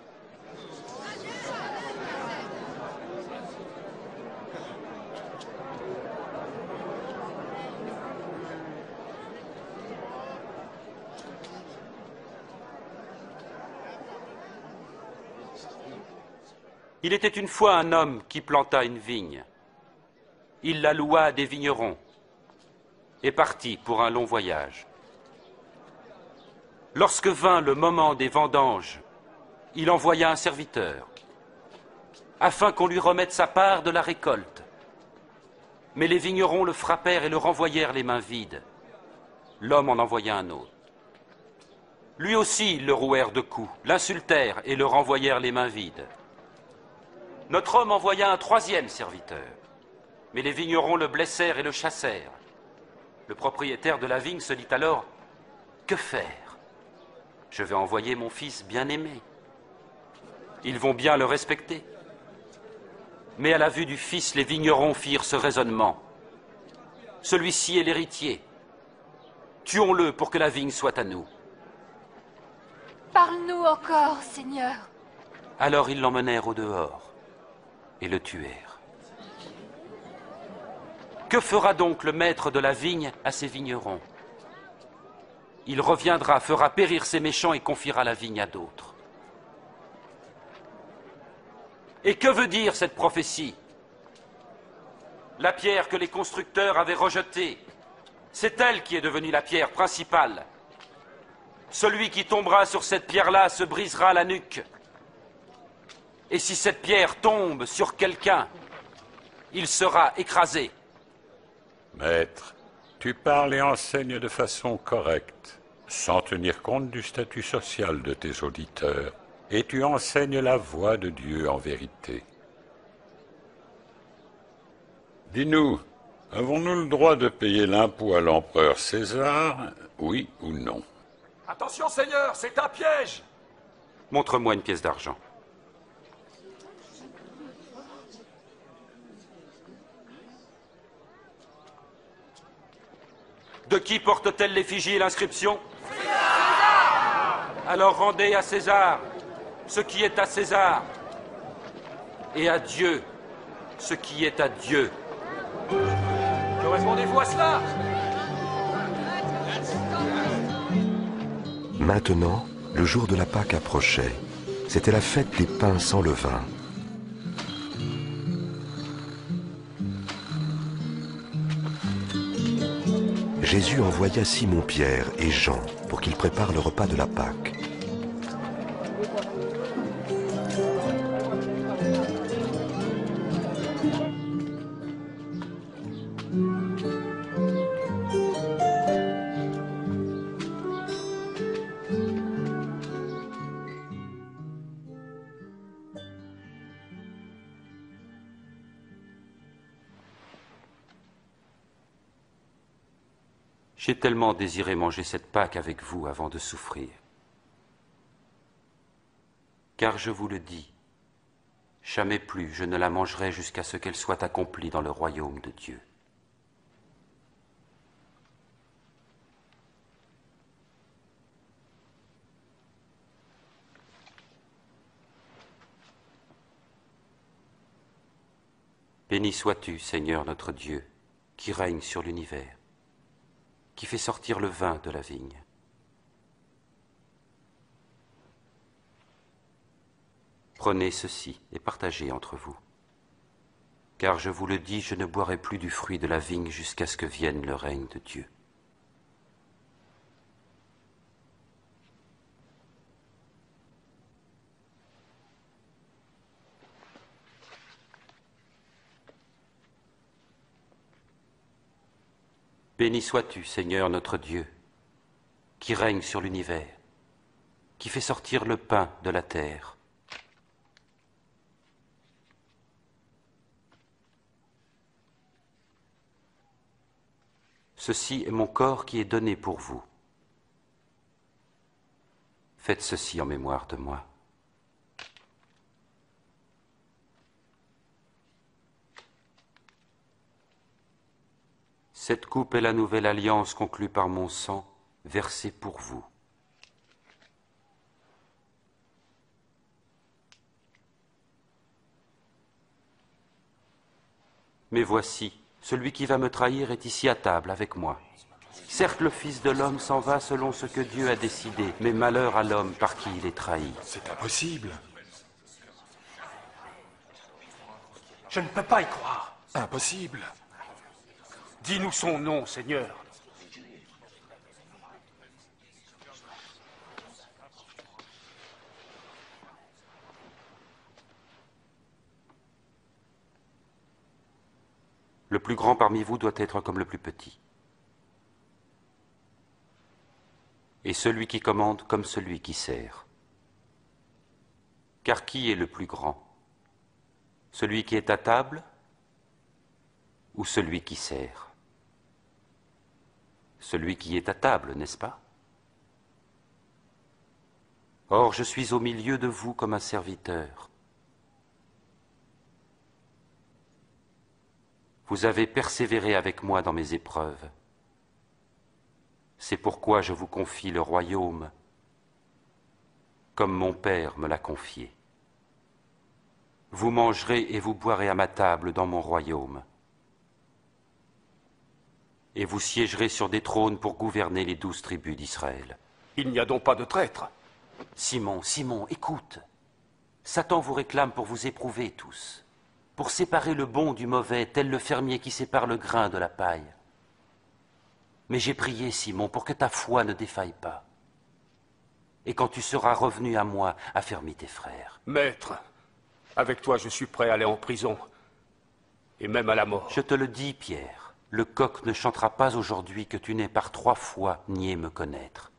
Il était une fois un homme qui planta une vigne. Il la loua à des vignerons et partit pour un long voyage. Lorsque vint le moment des vendanges, il envoya un serviteur afin qu'on lui remette sa part de la récolte. Mais les vignerons le frappèrent et le renvoyèrent les mains vides. L'homme en envoya un autre. Lui aussi, ils le rouèrent de coups, l'insultèrent et le renvoyèrent les mains vides. Notre homme envoya un 3e serviteur, mais les vignerons le blessèrent et le chassèrent. Le propriétaire de la vigne se dit alors, « Que faire? Je vais envoyer mon fils bien-aimé. Ils vont bien le respecter. » Mais à la vue du fils, les vignerons firent ce raisonnement. « Celui-ci est l'héritier. Tuons-le pour que la vigne soit à nous. » Parle-nous encore, Seigneur. Alors ils l'emmenèrent au dehors et le tuèrent. Que fera donc le maître de la vigne à ses vignerons? Il reviendra, fera périr ses méchants et confiera la vigne à d'autres. Et que veut dire cette prophétie? La pierre que les constructeurs avaient rejetée, c'est elle qui est devenue la pierre principale. Celui qui tombera sur cette pierre-là se brisera la nuque. Et si cette pierre tombe sur quelqu'un, il sera écrasé. Maître, tu parles et enseignes de façon correcte, sans tenir compte du statut social de tes auditeurs, et tu enseignes la voie de Dieu en vérité. Dis-nous, avons-nous le droit de payer l'impôt à l'empereur César, oui ou non? Attention, Seigneur, c'est un piège! Montre-moi une pièce d'argent. De qui porte-t-elle l'effigie et l'inscription? César! Alors rendez à César ce qui est à César, et à Dieu ce qui est à Dieu. Que répondez-vous à cela? Maintenant, le jour de la Pâque approchait. C'était la fête des pains sans levain. Jésus envoya Simon-Pierre et Jean pour qu'ils préparent le repas de la Pâque. J'ai tellement désiré manger cette Pâque avec vous avant de souffrir. Car je vous le dis, jamais plus je ne la mangerai jusqu'à ce qu'elle soit accomplie dans le royaume de Dieu. Béni sois-tu, Seigneur notre Dieu, qui règne sur l'univers, qui fait sortir le vin de la vigne. Prenez ceci et partagez entre vous. Car je vous le dis, je ne boirai plus du fruit de la vigne jusqu'à ce que vienne le règne de Dieu. Béni sois-tu, Seigneur notre Dieu, qui règne sur l'univers, qui fait sortir le pain de la terre. Ceci est mon corps qui est donné pour vous. Faites ceci en mémoire de moi. Cette coupe est la nouvelle alliance conclue par mon sang, versé pour vous. Mais voici, celui qui va me trahir est ici à table avec moi. Certes, le Fils de l'homme s'en va selon ce que Dieu a décidé, mais malheur à l'homme par qui il est trahi. C'est impossible. Je ne peux pas y croire. Impossible. Dis-nous son nom, Seigneur. Le plus grand parmi vous doit être comme le plus petit. Et celui qui commande comme celui qui sert. Car qui est le plus grand? Celui qui est à table ou celui qui sert? Celui qui est à table, n'est-ce pas? Or, je suis au milieu de vous comme un serviteur. Vous avez persévéré avec moi dans mes épreuves. C'est pourquoi je vous confie le royaume, comme mon Père me l'a confié. Vous mangerez et vous boirez à ma table dans mon royaume. Et vous siégerez sur des trônes pour gouverner les 12 tribus d'Israël. Il n'y a donc pas de traître. Simon, Simon, écoute. Satan vous réclame pour vous éprouver tous, pour séparer le bon du mauvais, tel le fermier qui sépare le grain de la paille. Mais j'ai prié, Simon, pour que ta foi ne défaille pas. Et quand tu seras revenu à moi, affermis tes frères. Maître, avec toi je suis prêt à aller en prison, et même à la mort. Je te le dis, Pierre. Le coq ne chantera pas aujourd'hui que tu n'aies par 3 fois nié me connaître.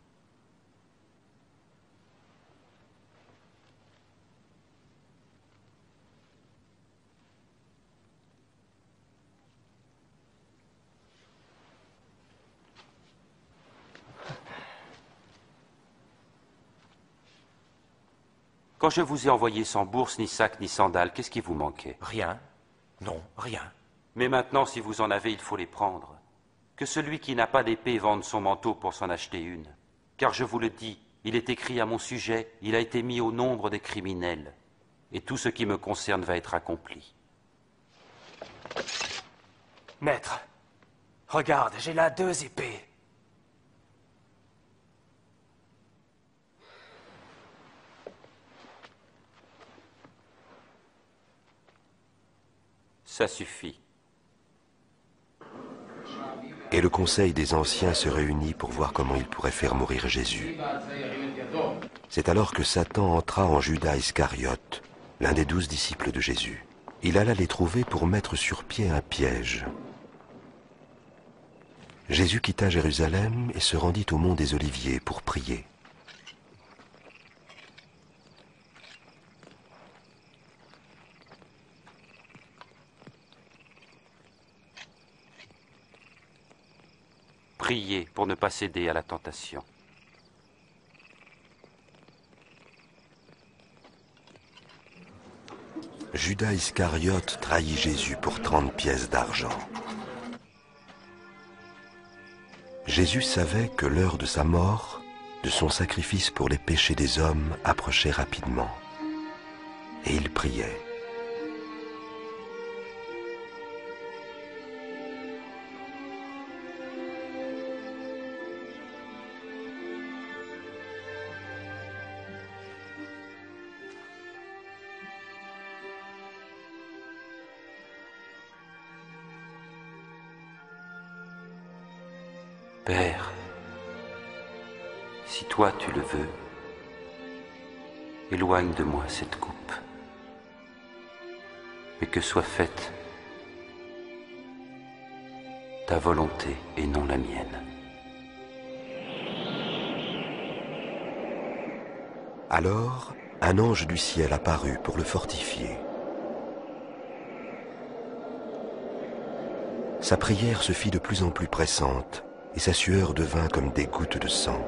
Quand je vous ai envoyé sans bourse, ni sac, ni sandales, qu'est-ce qui vous manquait? Rien. Non, rien. Mais maintenant, si vous en avez, il faut les prendre. Que celui qui n'a pas d'épée vende son manteau pour s'en acheter une. Car je vous le dis, il est écrit à mon sujet, il a été mis au nombre des criminels. Et tout ce qui me concerne va être accompli. Maître, regarde, j'ai là 2 épées. Ça suffit. Et le conseil des anciens se réunit pour voir comment il pourrait faire mourir Jésus. C'est alors que Satan entra en Judas Iscariote, l'un des 12 disciples de Jésus. Il alla les trouver pour mettre sur pied un piège. Jésus quitta Jérusalem et se rendit au mont des Oliviers pour prier. priez pour ne pas céder à la tentation. Judas Iscariote trahit Jésus pour 30 pièces d'argent. Jésus savait que l'heure de sa mort, de son sacrifice pour les péchés des hommes, approchait rapidement. Et il priait. Père, si toi tu le veux, éloigne de moi cette coupe, mais que soit faite ta volonté et non la mienne. Alors, un ange du ciel apparut pour le fortifier. Sa prière se fit de plus en plus pressante, et sa sueur devint comme des gouttes de sang.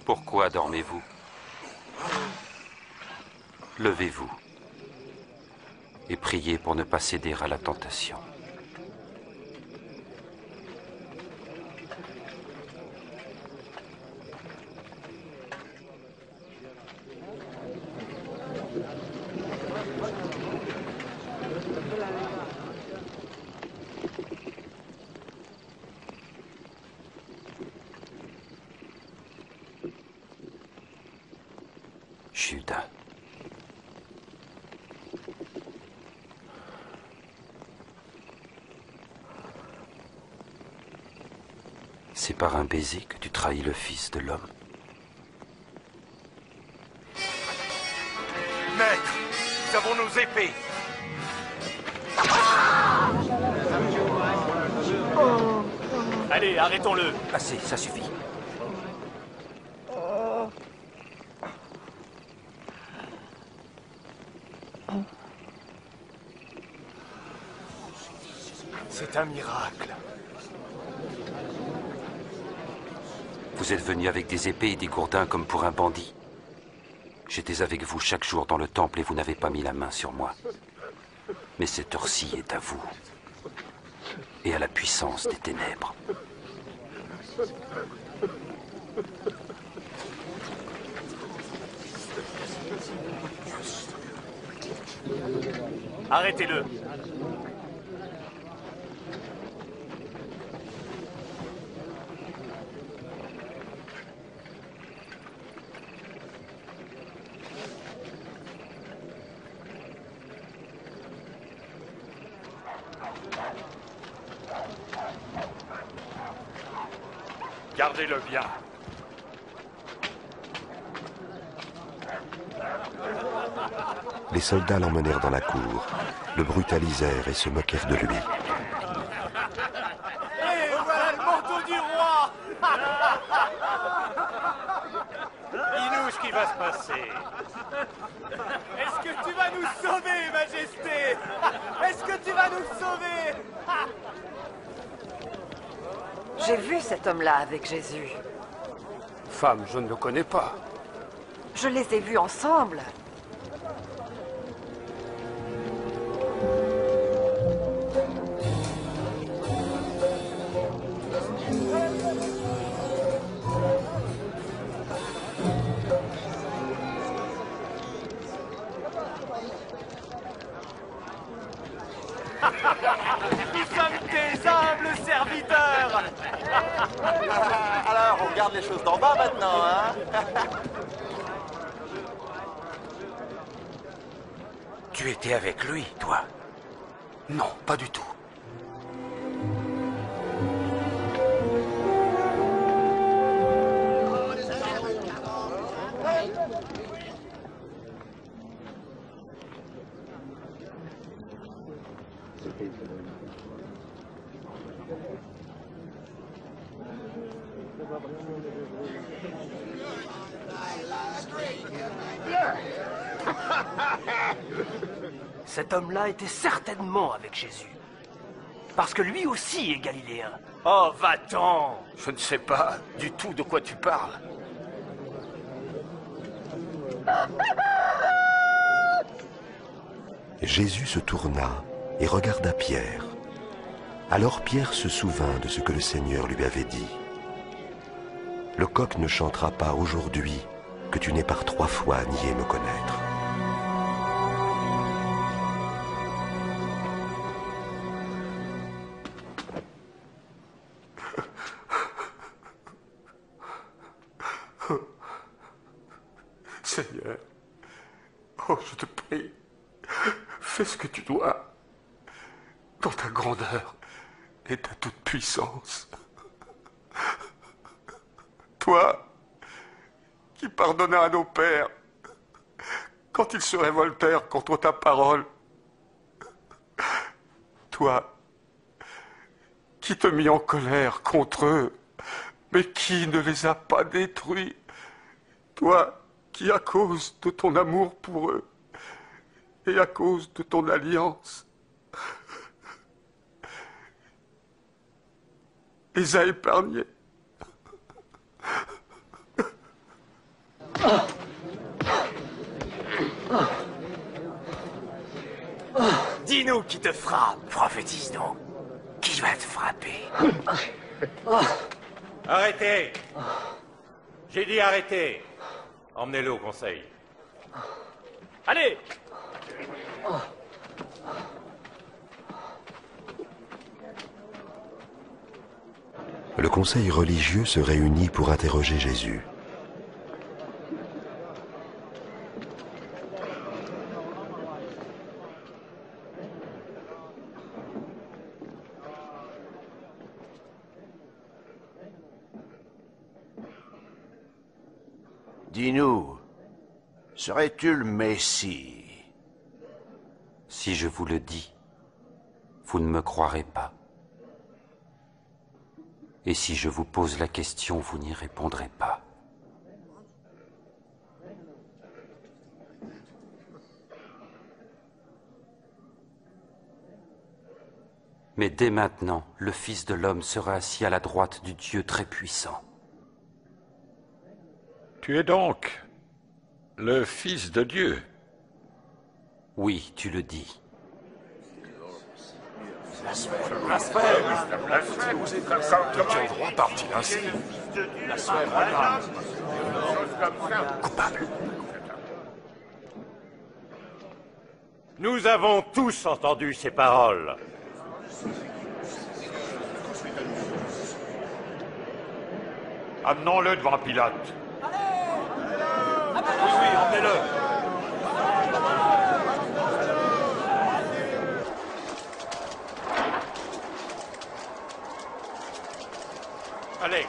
Pourquoi dormez-vous? Levez-vous et priez pour ne pas céder à la tentation. Judas. C'est par un baiser que tu trahis le Fils de l'homme. Maître, nous avons nos épées. Allez, arrêtons-le. Assez, ça suffit. C'est un miracle. Vous êtes venu avec des épées et des gourdins comme pour un bandit. J'étais avec vous chaque jour dans le temple et vous n'avez pas mis la main sur moi. Mais cette heure-ci est à vous et à la puissance des ténèbres. Arrêtez-le. Gardez-le bien. Les soldats l'emmenèrent dans la cour, le brutalisèrent et se moquèrent de lui. Et voilà le manteau du roi. Dis-nous ce qui va se passer. Est-ce que tu vas nous sauver, Majesté? Est-ce que tu vas nous sauver? J'ai vu cet homme-là avec Jésus. Femme, je ne le connais pas. Je les ai vus ensemble. Nous sommes tes humbles serviteurs. Alors, on regarde les choses d'en bas maintenant, hein? Tu étais avec lui, toi? Non, pas du tout. Cet homme-là était certainement avec Jésus. Parce que lui aussi est galiléen. Oh, va-t'en! Je ne sais pas du tout de quoi tu parles. Jésus se tourna et regarda Pierre. Alors Pierre se souvint de ce que le Seigneur lui avait dit. Le coq ne chantera pas aujourd'hui que tu n'aies par 3 fois nié me connaître. Seigneur, oh, je te prie, fais ce que tu dois, dans ta grandeur et ta toute-puissance. Toi, qui pardonnas à nos pères quand ils se révoltèrent contre ta parole. Toi, qui te mis en colère contre eux, mais qui ne les a pas détruits. Toi, qui, à cause de ton amour pour eux et à cause de ton alliance, les a épargnés. Dis-nous qui te frappe. Prophétise donc. Qui va te frapper? Arrêtez! J'ai dit arrêtez! Emmenez-le au conseil. Allez! Le conseil religieux se réunit pour interroger Jésus. Dis-nous, serais-tu le Messie? Si je vous le dis, vous ne me croirez pas. Et si je vous pose la question, vous n'y répondrez pas. Mais dès maintenant, le Fils de l'homme sera assis à la droite du Dieu très-puissant. Tu es donc le Fils de Dieu. Oui, tu le dis. Quel droit parle-t-il ainsi? Coupable. Nous avons tous entendu ces paroles. Amenons-le devant Pilate. Oui, emmenez-le. Allez.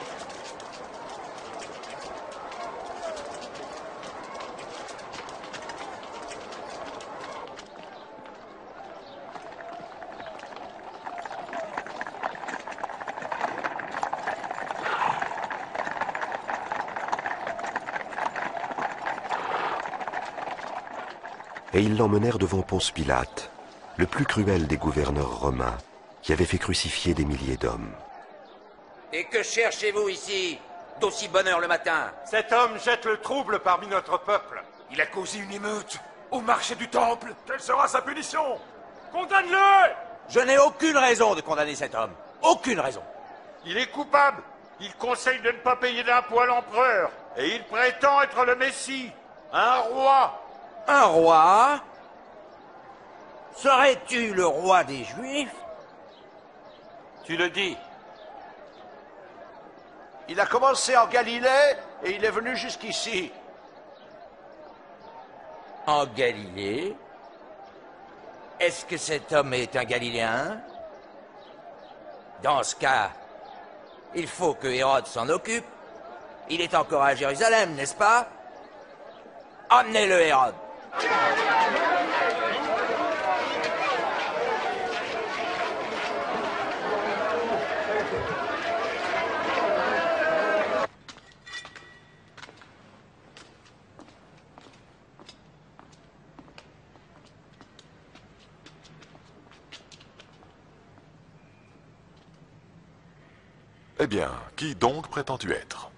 Et ils l'emmenèrent devant Ponce Pilate, le plus cruel des gouverneurs romains, qui avait fait crucifier des milliers d'hommes. Et que cherchez-vous ici, d'aussi bonne heure le matin? Cet homme jette le trouble parmi notre peuple. Il a causé une émeute au marché du temple. Quelle sera sa punition? Condamne-le! Je n'ai aucune raison de condamner cet homme. Aucune raison. Il est coupable. Il conseille de ne pas payer d'impôt à l'empereur. Et il prétend être le Messie, un roi. Un roi? Serais-tu le roi des Juifs? Tu le dis. Il a commencé en Galilée et il est venu jusqu'ici. En Galilée? Est-ce que cet homme est un Galiléen? Dans ce cas, il faut que Hérode s'en occupe. Il est encore à Jérusalem, n'est-ce pas? Emmenez-le, Hérode. Eh bien, qui donc prétends-tu être?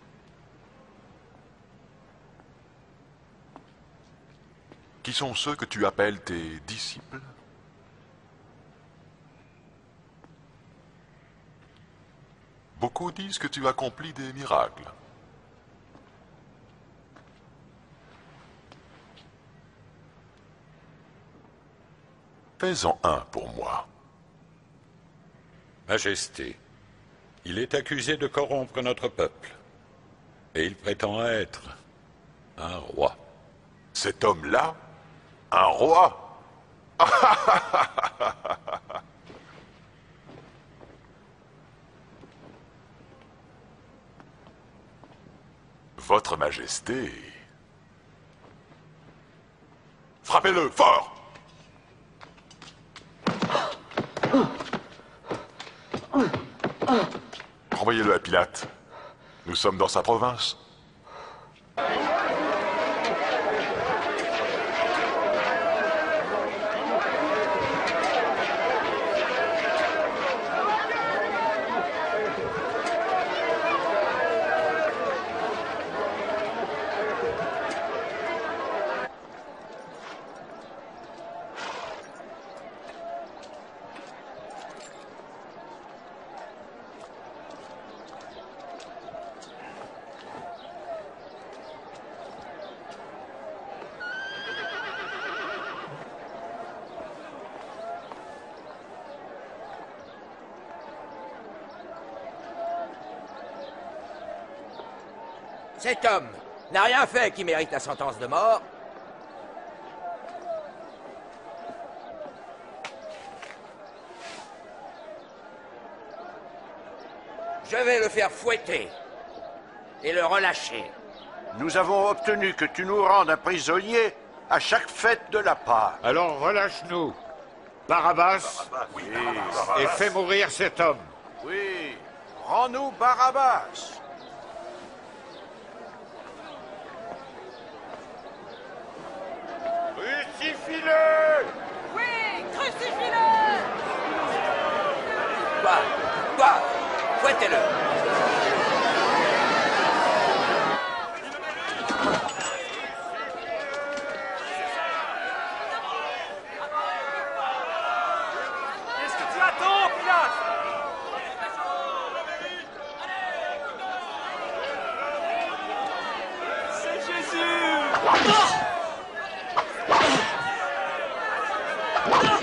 Qui sont ceux que tu appelles tes disciples? Beaucoup disent que tu accomplis des miracles. Fais-en un pour moi. Majesté, il est accusé de corrompre notre peuple. Et il prétend être un roi. Cet homme-là? Un roi? Votre Majesté... Frappez-le, fort! Renvoyez-le à Pilate. Nous sommes dans sa province. Cet homme n'a rien fait qui mérite la sentence de mort. Je vais le faire fouetter et le relâcher. Nous avons obtenu que tu nous rendes un prisonnier à chaque fête de la Pâque. Alors relâche-nous, Barabbas, Oui, et fais mourir cet homme. Oui, rends-nous Barabbas. Crucifie-le! Oui, crucifie-le! Toi, fouettez-le. Qu'est-ce que tu attends, Pilate? C'est Jésus!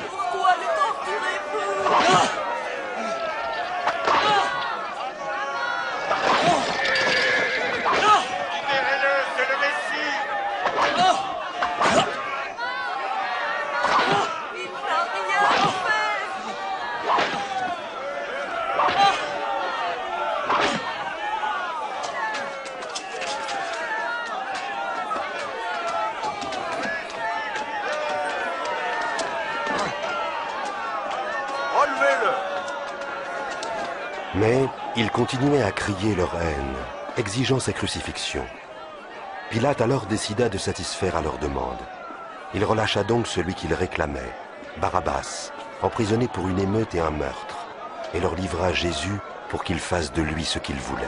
Pourquoi le torturez-vous? Libérez-le, c'est le Messie! Il n'a rien fait! Relevez-le. Mais ils continuaient à crier leur haine, exigeant sa crucifixion. Pilate alors décida de satisfaire à leur demande. Il relâcha donc celui qu'il réclamait, Barabbas, emprisonné pour une émeute et un meurtre, et leur livra Jésus pour qu'ils fassent de lui ce qu'ils voulaient.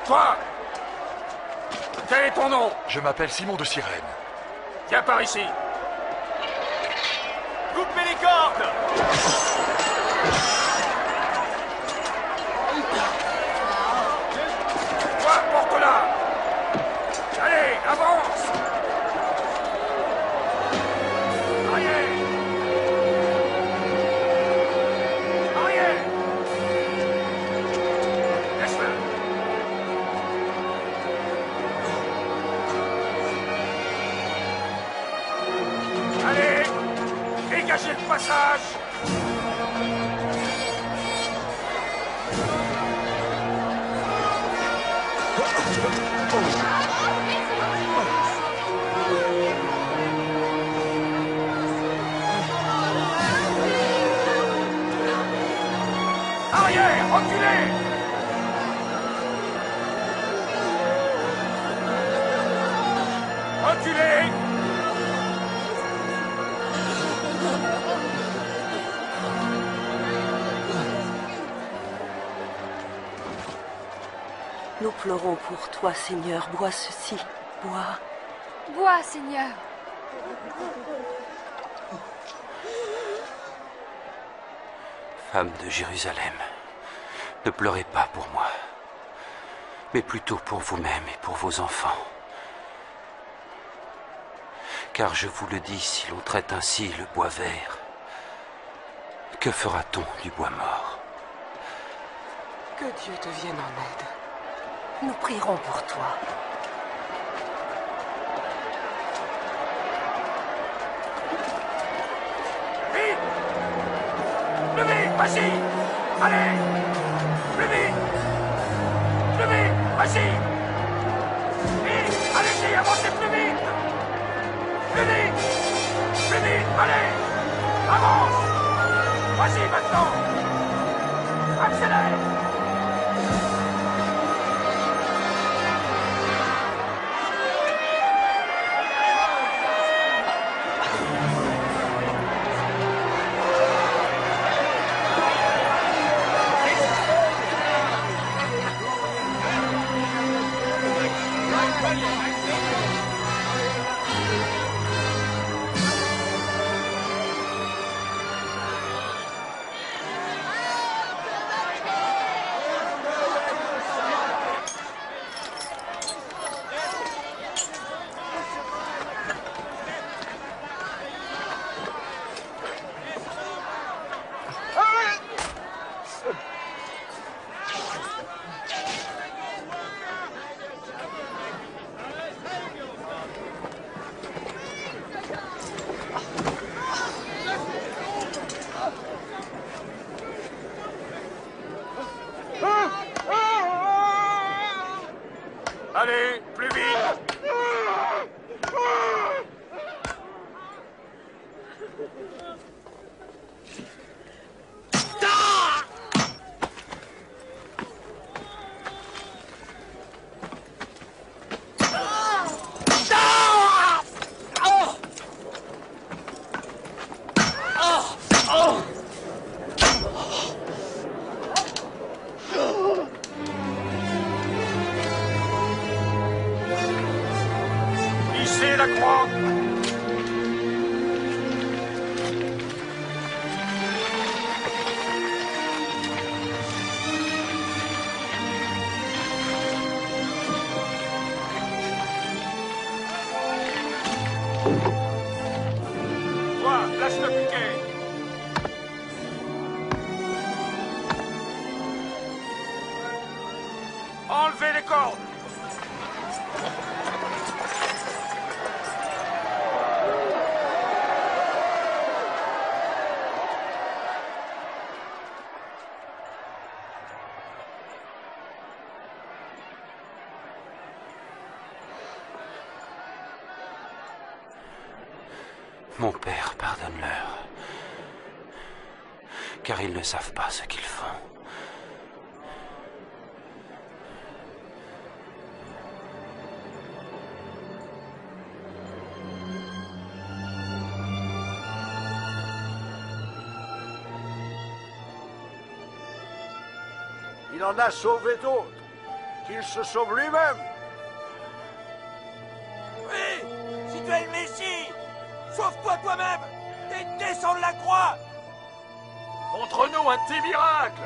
Toi! Quel est ton nom? Je m'appelle Simon de Cyrène. Viens par ici. Coupez les cordes! Toi, porte-la! Allez, avance! Arrière! de passage. Arrière, reculez. Reculez. Nous pleurons pour toi, Seigneur. Bois ceci. Bois. Bois, Seigneur. Femme de Jérusalem, ne pleurez pas pour moi, mais plutôt pour vous-même et pour vos enfants. Car je vous le dis, si l'on traite ainsi le bois vert, que fera-t-on du bois mort? Que Dieu te vienne en aide. Nous prierons pour toi. Vite! Plus vite, vas-y! Allez! Plus vite! Plus vite, vas-y! Vite! Allez-y, avancez plus vite! Plus vite! Plus vite, allez! Avance! Vas-y maintenant! Accélère! Allez, plus vite! Hissez la croix! Toi, lâche le piquet! Enlevez les cordes! Mon Père, pardonne-leur, car ils ne savent pas ce qu'ils font. Il en a sauvé d'autres. Qu'il se sauve lui-même. Oui! Si tu es le Messie, sauve-toi toi-même et descends de la croix! Montre-nous un petit miracle!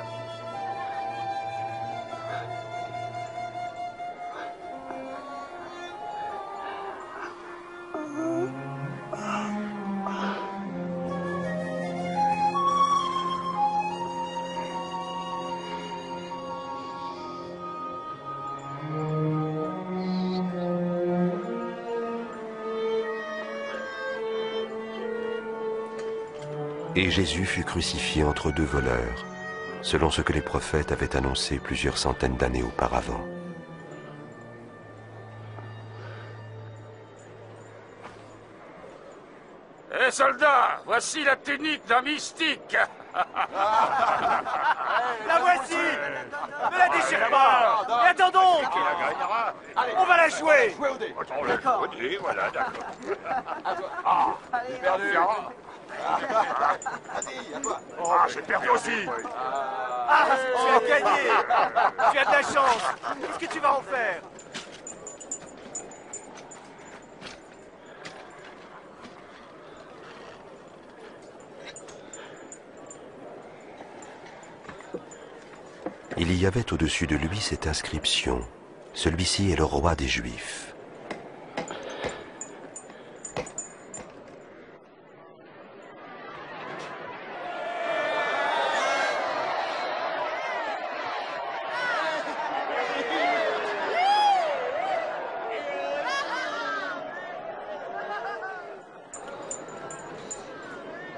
Et Jésus fut crucifié entre deux voleurs, selon ce que les prophètes avaient annoncé plusieurs centaines d'années auparavant. Hé soldats, voici la tunique d'un mystique. La voici. Ne la déchire pas. Et attends donc. On va la jouer. D'accord. Voilà, d'accord. J'ai perdu. Ah, j'ai perdu aussi. Ah, tu as gagné. Tu as de la chance. Qu'est-ce que tu vas en faire? Il y avait au-dessus de lui cette inscription: « Celui-ci est le roi des Juifs ».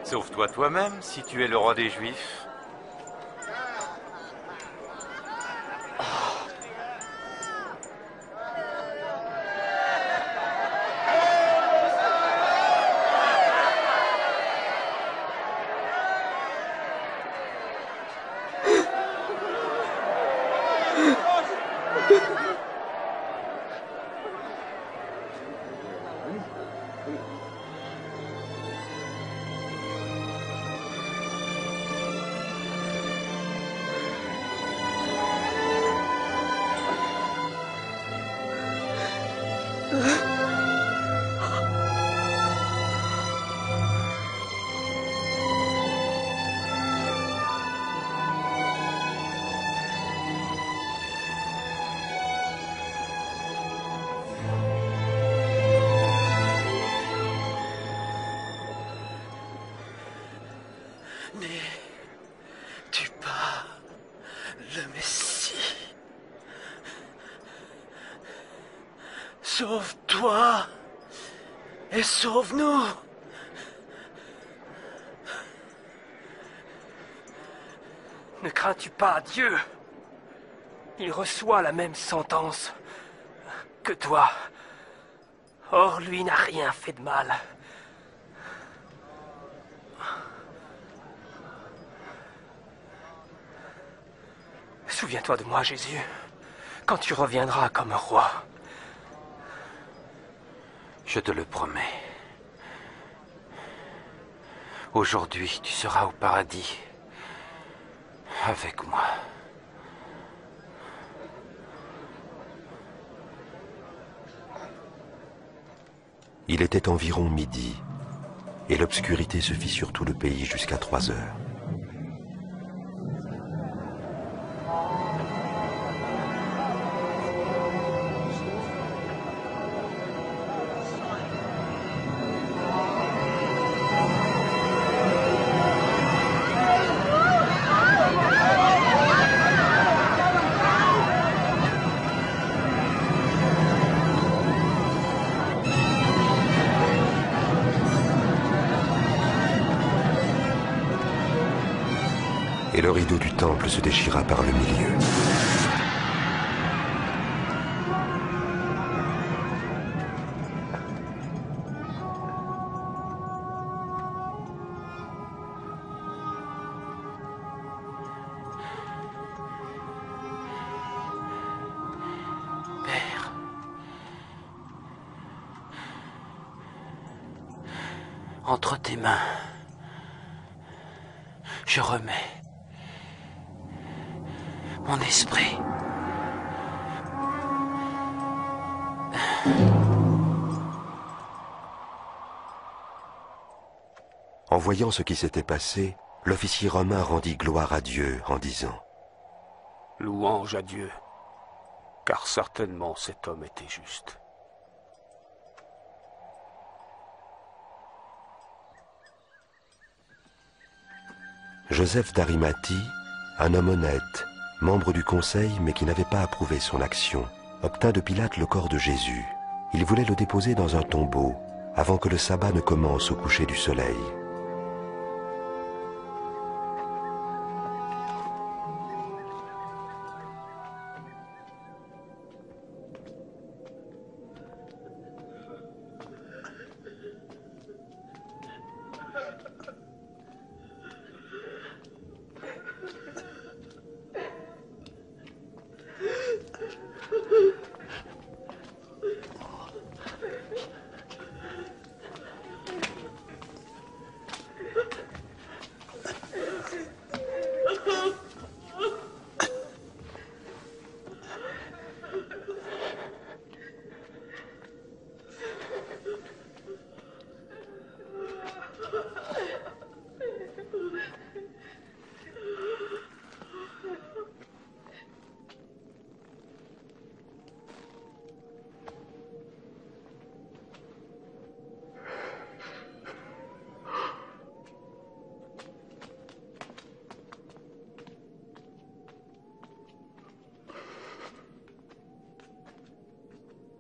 Sauve-toi toi-même si tu es le roi des Juifs. N'es-tu pas le Messie? Sauve-toi et sauve-nous. Ne crains-tu pas Dieu? Il reçoit la même sentence que toi. Or, lui n'a rien fait de mal. Souviens-toi de moi, Jésus, quand tu reviendras comme roi. Je te le promets. Aujourd'hui, tu seras au paradis avec moi. Il était environ midi, et l'obscurité se fit sur tout le pays jusqu'à 3 heures. Et le rideau du temple se déchira par le milieu. Père, entre tes mains, je remets mon esprit. En voyant ce qui s'était passé, l'officier romain rendit gloire à Dieu en disant: Louange à Dieu, car certainement cet homme était juste. Joseph d'Arimathie, un homme honnête, membre du conseil mais qui n'avait pas approuvé son action, obtint de Pilate le corps de Jésus. Il voulait le déposer dans un tombeau avant que le sabbat ne commence au coucher du soleil.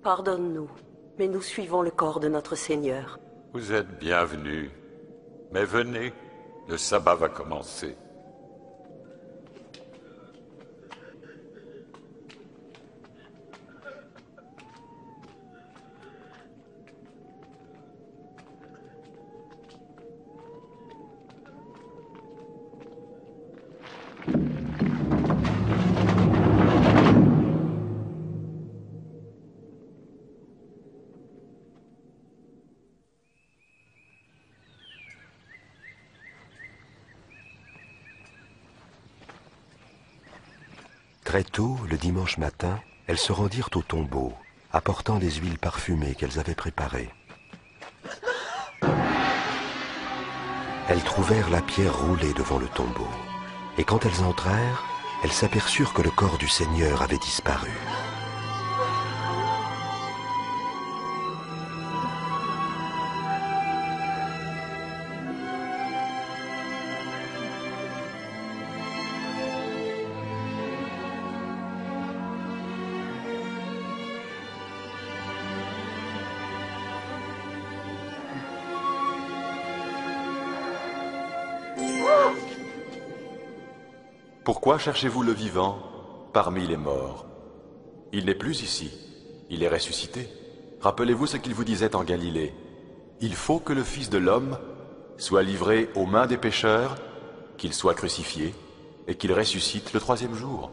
Pardonne-nous, mais nous suivons le corps de notre Seigneur. Vous êtes bienvenus. Mais venez, le sabbat va commencer. Très tôt, le dimanche matin, elles se rendirent au tombeau, apportant des huiles parfumées qu'elles avaient préparées. Elles trouvèrent la pierre roulée devant le tombeau, et quand elles entrèrent, elles s'aperçurent que le corps du Seigneur avait disparu. Pourquoi cherchez-vous le vivant parmi les morts? Il n'est plus ici, il est ressuscité. Rappelez-vous ce qu'il vous disait en Galilée. Il faut que le Fils de l'homme soit livré aux mains des pécheurs, qu'il soit crucifié et qu'il ressuscite le troisième jour.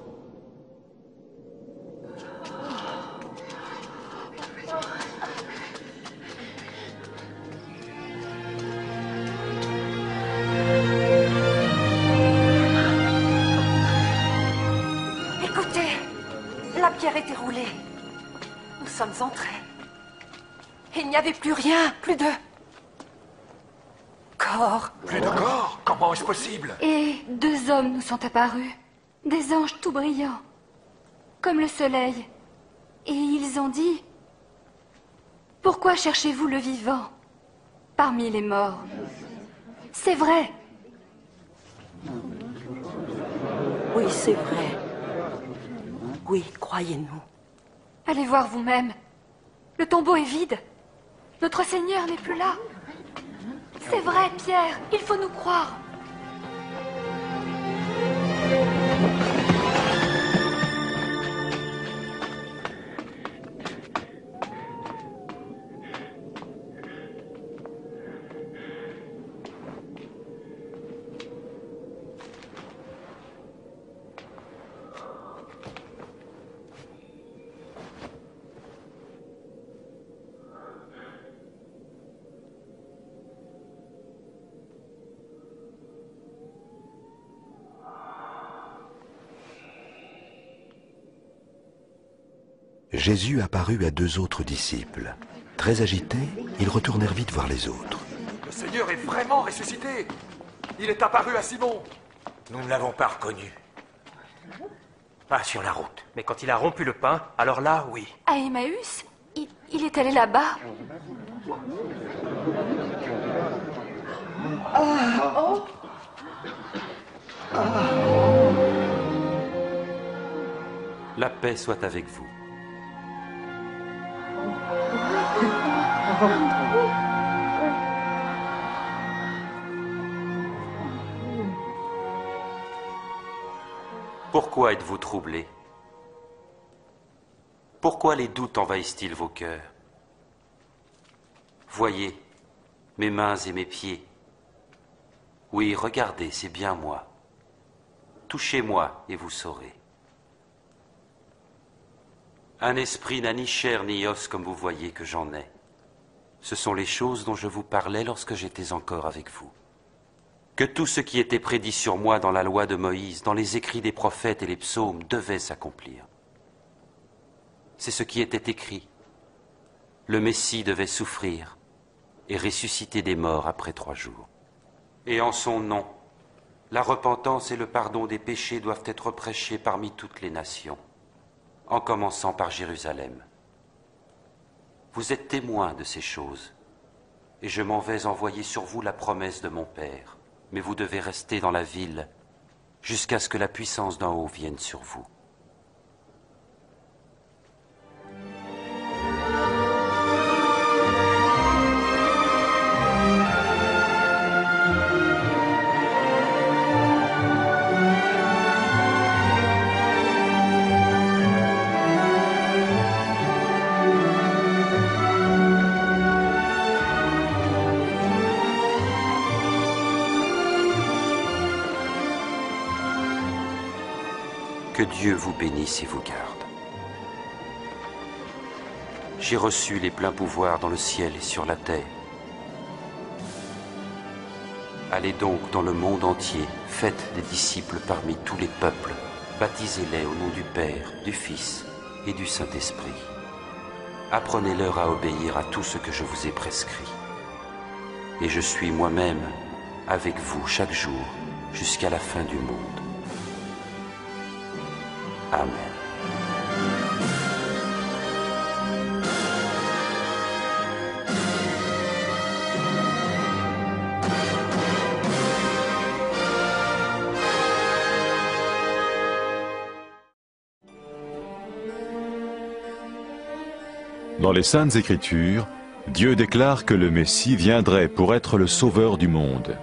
Était roulée. Nous sommes entrés. Il n'y avait plus rien, plus de corps. Plus de corps? Comment est-ce possible? Et 2 hommes nous sont apparus, des anges tout brillants, comme le soleil. Et ils ont dit, « Pourquoi cherchez-vous le vivant parmi les morts ?» C'est vrai. Oui, c'est vrai. Oui, croyez-nous. Allez voir vous-même. Le tombeau est vide. Notre Seigneur n'est plus là. C'est vrai, Pierre. Il faut nous croire. Jésus apparut à 2 autres disciples. Très agités, ils retournèrent vite voir les autres. Le Seigneur est vraiment ressuscité. Il est apparu à Simon. Nous ne l'avons pas reconnu. Pas sur la route. Mais quand il a rompu le pain, alors là, oui. À Emmaüs, il est allé là-bas. La paix soit avec vous. Pourquoi êtes-vous troublés? Pourquoi les doutes envahissent-ils vos cœurs? Voyez mes mains et mes pieds. Oui, regardez, c'est bien moi. Touchez-moi et vous saurez. Un esprit n'a ni chair ni os comme vous voyez que j'en ai. Ce sont les choses dont je vous parlais lorsque j'étais encore avec vous. Que tout ce qui était prédit sur moi dans la loi de Moïse, dans les écrits des prophètes et les psaumes, devait s'accomplir. C'est ce qui était écrit. Le Messie devait souffrir et ressusciter des morts après 3 jours. Et en son nom, la repentance et le pardon des péchés doivent être prêchés parmi toutes les nations, en commençant par Jérusalem. Vous êtes témoins de ces choses, et je m'en vais envoyer sur vous la promesse de mon Père, mais vous devez rester dans la ville jusqu'à ce que la puissance d'en haut vienne sur vous. Dieu vous bénisse et vous garde. J'ai reçu les pleins pouvoirs dans le ciel et sur la terre. Allez donc dans le monde entier, faites des disciples parmi tous les peuples, baptisez-les au nom du Père, du Fils et du Saint-Esprit. Apprenez-leur à obéir à tout ce que je vous ai prescrit. Et je suis moi-même avec vous chaque jour jusqu'à la fin du monde. Amen. Dans les Saintes Écritures, Dieu déclare que le Messie viendrait pour être le sauveur du monde.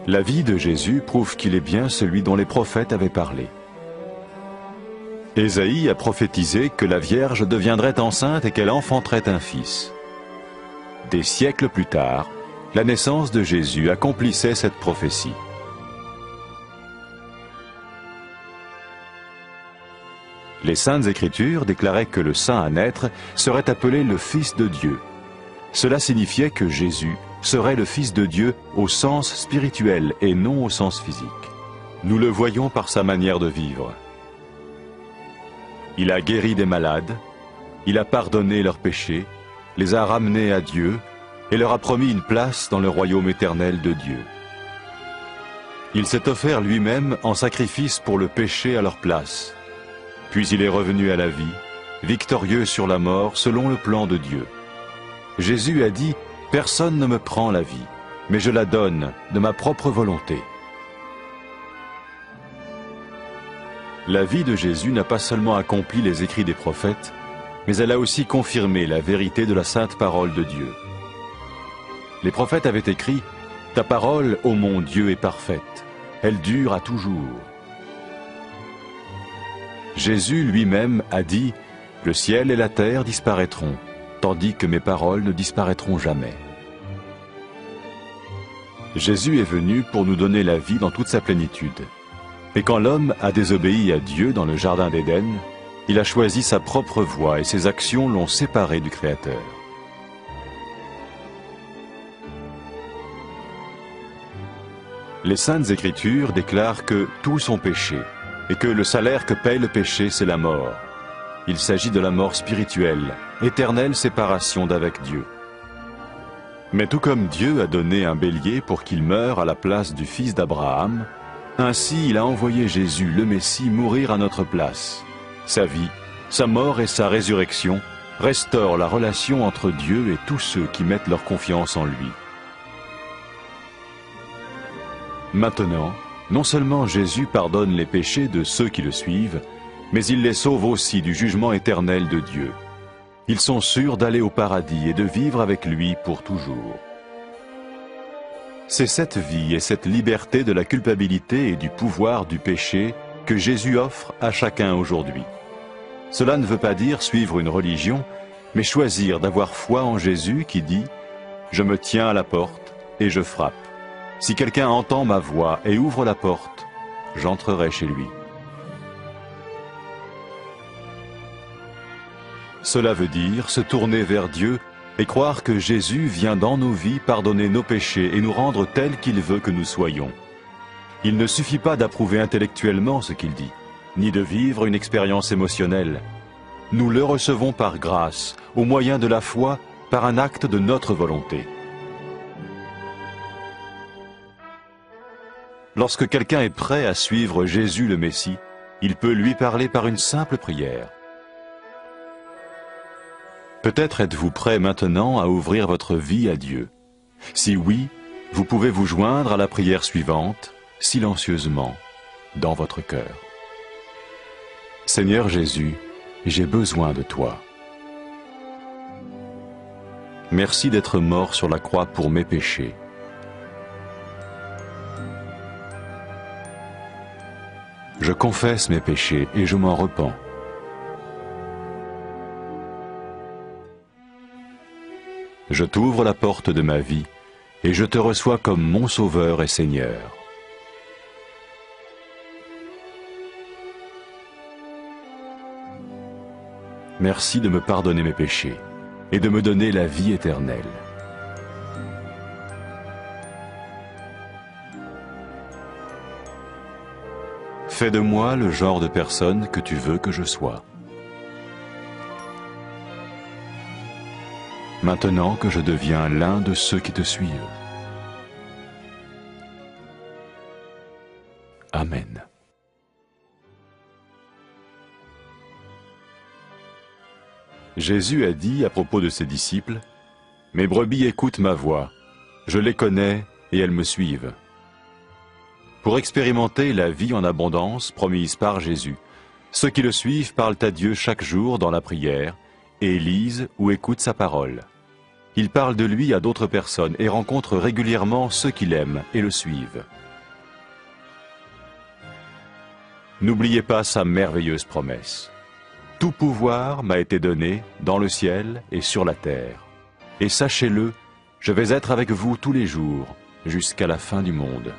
La vie de Jésus prouve qu'il est bien celui dont les prophètes avaient parlé. Ésaïe a prophétisé que la Vierge deviendrait enceinte et qu'elle enfanterait un fils. Des siècles plus tard, la naissance de Jésus accomplissait cette prophétie. Les Saintes Écritures déclaraient que le saint à naître serait appelé le Fils de Dieu. Cela signifiait que Jésus serait le Fils de Dieu au sens spirituel et non au sens physique. Nous le voyons par sa manière de vivre. Il a guéri des malades, il a pardonné leurs péchés, les a ramenés à Dieu et leur a promis une place dans le royaume éternel de Dieu. Il s'est offert lui-même en sacrifice pour le péché à leur place. Puis il est revenu à la vie, victorieux sur la mort selon le plan de Dieu. Jésus a dit « Personne ne me prend la vie, mais je la donne de ma propre volonté ». La vie de Jésus n'a pas seulement accompli les écrits des prophètes, mais elle a aussi confirmé la vérité de la sainte parole de Dieu. Les prophètes avaient écrit « Ta parole, ô mon Dieu, est parfaite, elle dure à toujours ». Jésus lui-même a dit « Le ciel et la terre disparaîtront, tandis que mes paroles ne disparaîtront jamais. » Jésus est venu pour nous donner la vie dans toute sa plénitude. Et quand l'homme a désobéi à Dieu dans le jardin d'Éden, il a choisi sa propre voie et ses actions l'ont séparé du Créateur. Les Saintes Écritures déclarent que tous sont péchés et que le salaire que paye le péché, c'est la mort. Il s'agit de la mort spirituelle, éternelle séparation d'avec Dieu. Mais tout comme Dieu a donné un bélier pour qu'il meure à la place du fils d'Abraham, ainsi il a envoyé Jésus, le Messie, mourir à notre place. Sa vie, sa mort et sa résurrection restaurent la relation entre Dieu et tous ceux qui mettent leur confiance en lui. Maintenant, non seulement Jésus pardonne les péchés de ceux qui le suivent, mais il les sauve aussi du jugement éternel de Dieu. Ils sont sûrs d'aller au paradis et de vivre avec lui pour toujours. C'est cette vie et cette liberté de la culpabilité et du pouvoir du péché que Jésus offre à chacun aujourd'hui. Cela ne veut pas dire suivre une religion, mais choisir d'avoir foi en Jésus qui dit « Je me tiens à la porte et je frappe. Si quelqu'un entend ma voix et ouvre la porte, j'entrerai chez lui. » Cela veut dire se tourner vers Dieu et croire que Jésus vient dans nos vies pardonner nos péchés et nous rendre tels qu'il veut que nous soyons. Il ne suffit pas d'approuver intellectuellement ce qu'il dit, ni de vivre une expérience émotionnelle. Nous le recevons par grâce, au moyen de la foi, par un acte de notre volonté. Lorsque quelqu'un est prêt à suivre Jésus le Messie, il peut lui parler par une simple prière. Peut-être êtes-vous prêt maintenant à ouvrir votre vie à Dieu. Si oui, vous pouvez vous joindre à la prière suivante, silencieusement, dans votre cœur. Seigneur Jésus, j'ai besoin de toi. Merci d'être mort sur la croix pour mes péchés. Je confesse mes péchés et je m'en repens. Je t'ouvre la porte de ma vie et je te reçois comme mon Sauveur et Seigneur. merci de me pardonner mes péchés et de me donner la vie éternelle. Fais de moi le genre de personne que tu veux que je sois. Maintenant que je deviens l'un de ceux qui te suivent. Amen. Jésus a dit à propos de ses disciples, « Mes brebis écoutent ma voix, je les connais et elles me suivent. » Pour expérimenter la vie en abondance promise par Jésus, ceux qui le suivent parlent à Dieu chaque jour dans la prière et lisent ou écoutent sa parole. Ils parlent de lui à d'autres personnes et rencontrent régulièrement ceux qui l'aiment et le suivent. N'oubliez pas sa merveilleuse promesse. Tout pouvoir m'a été donné dans le ciel et sur la terre. Et sachez-le, je vais être avec vous tous les jours jusqu'à la fin du monde.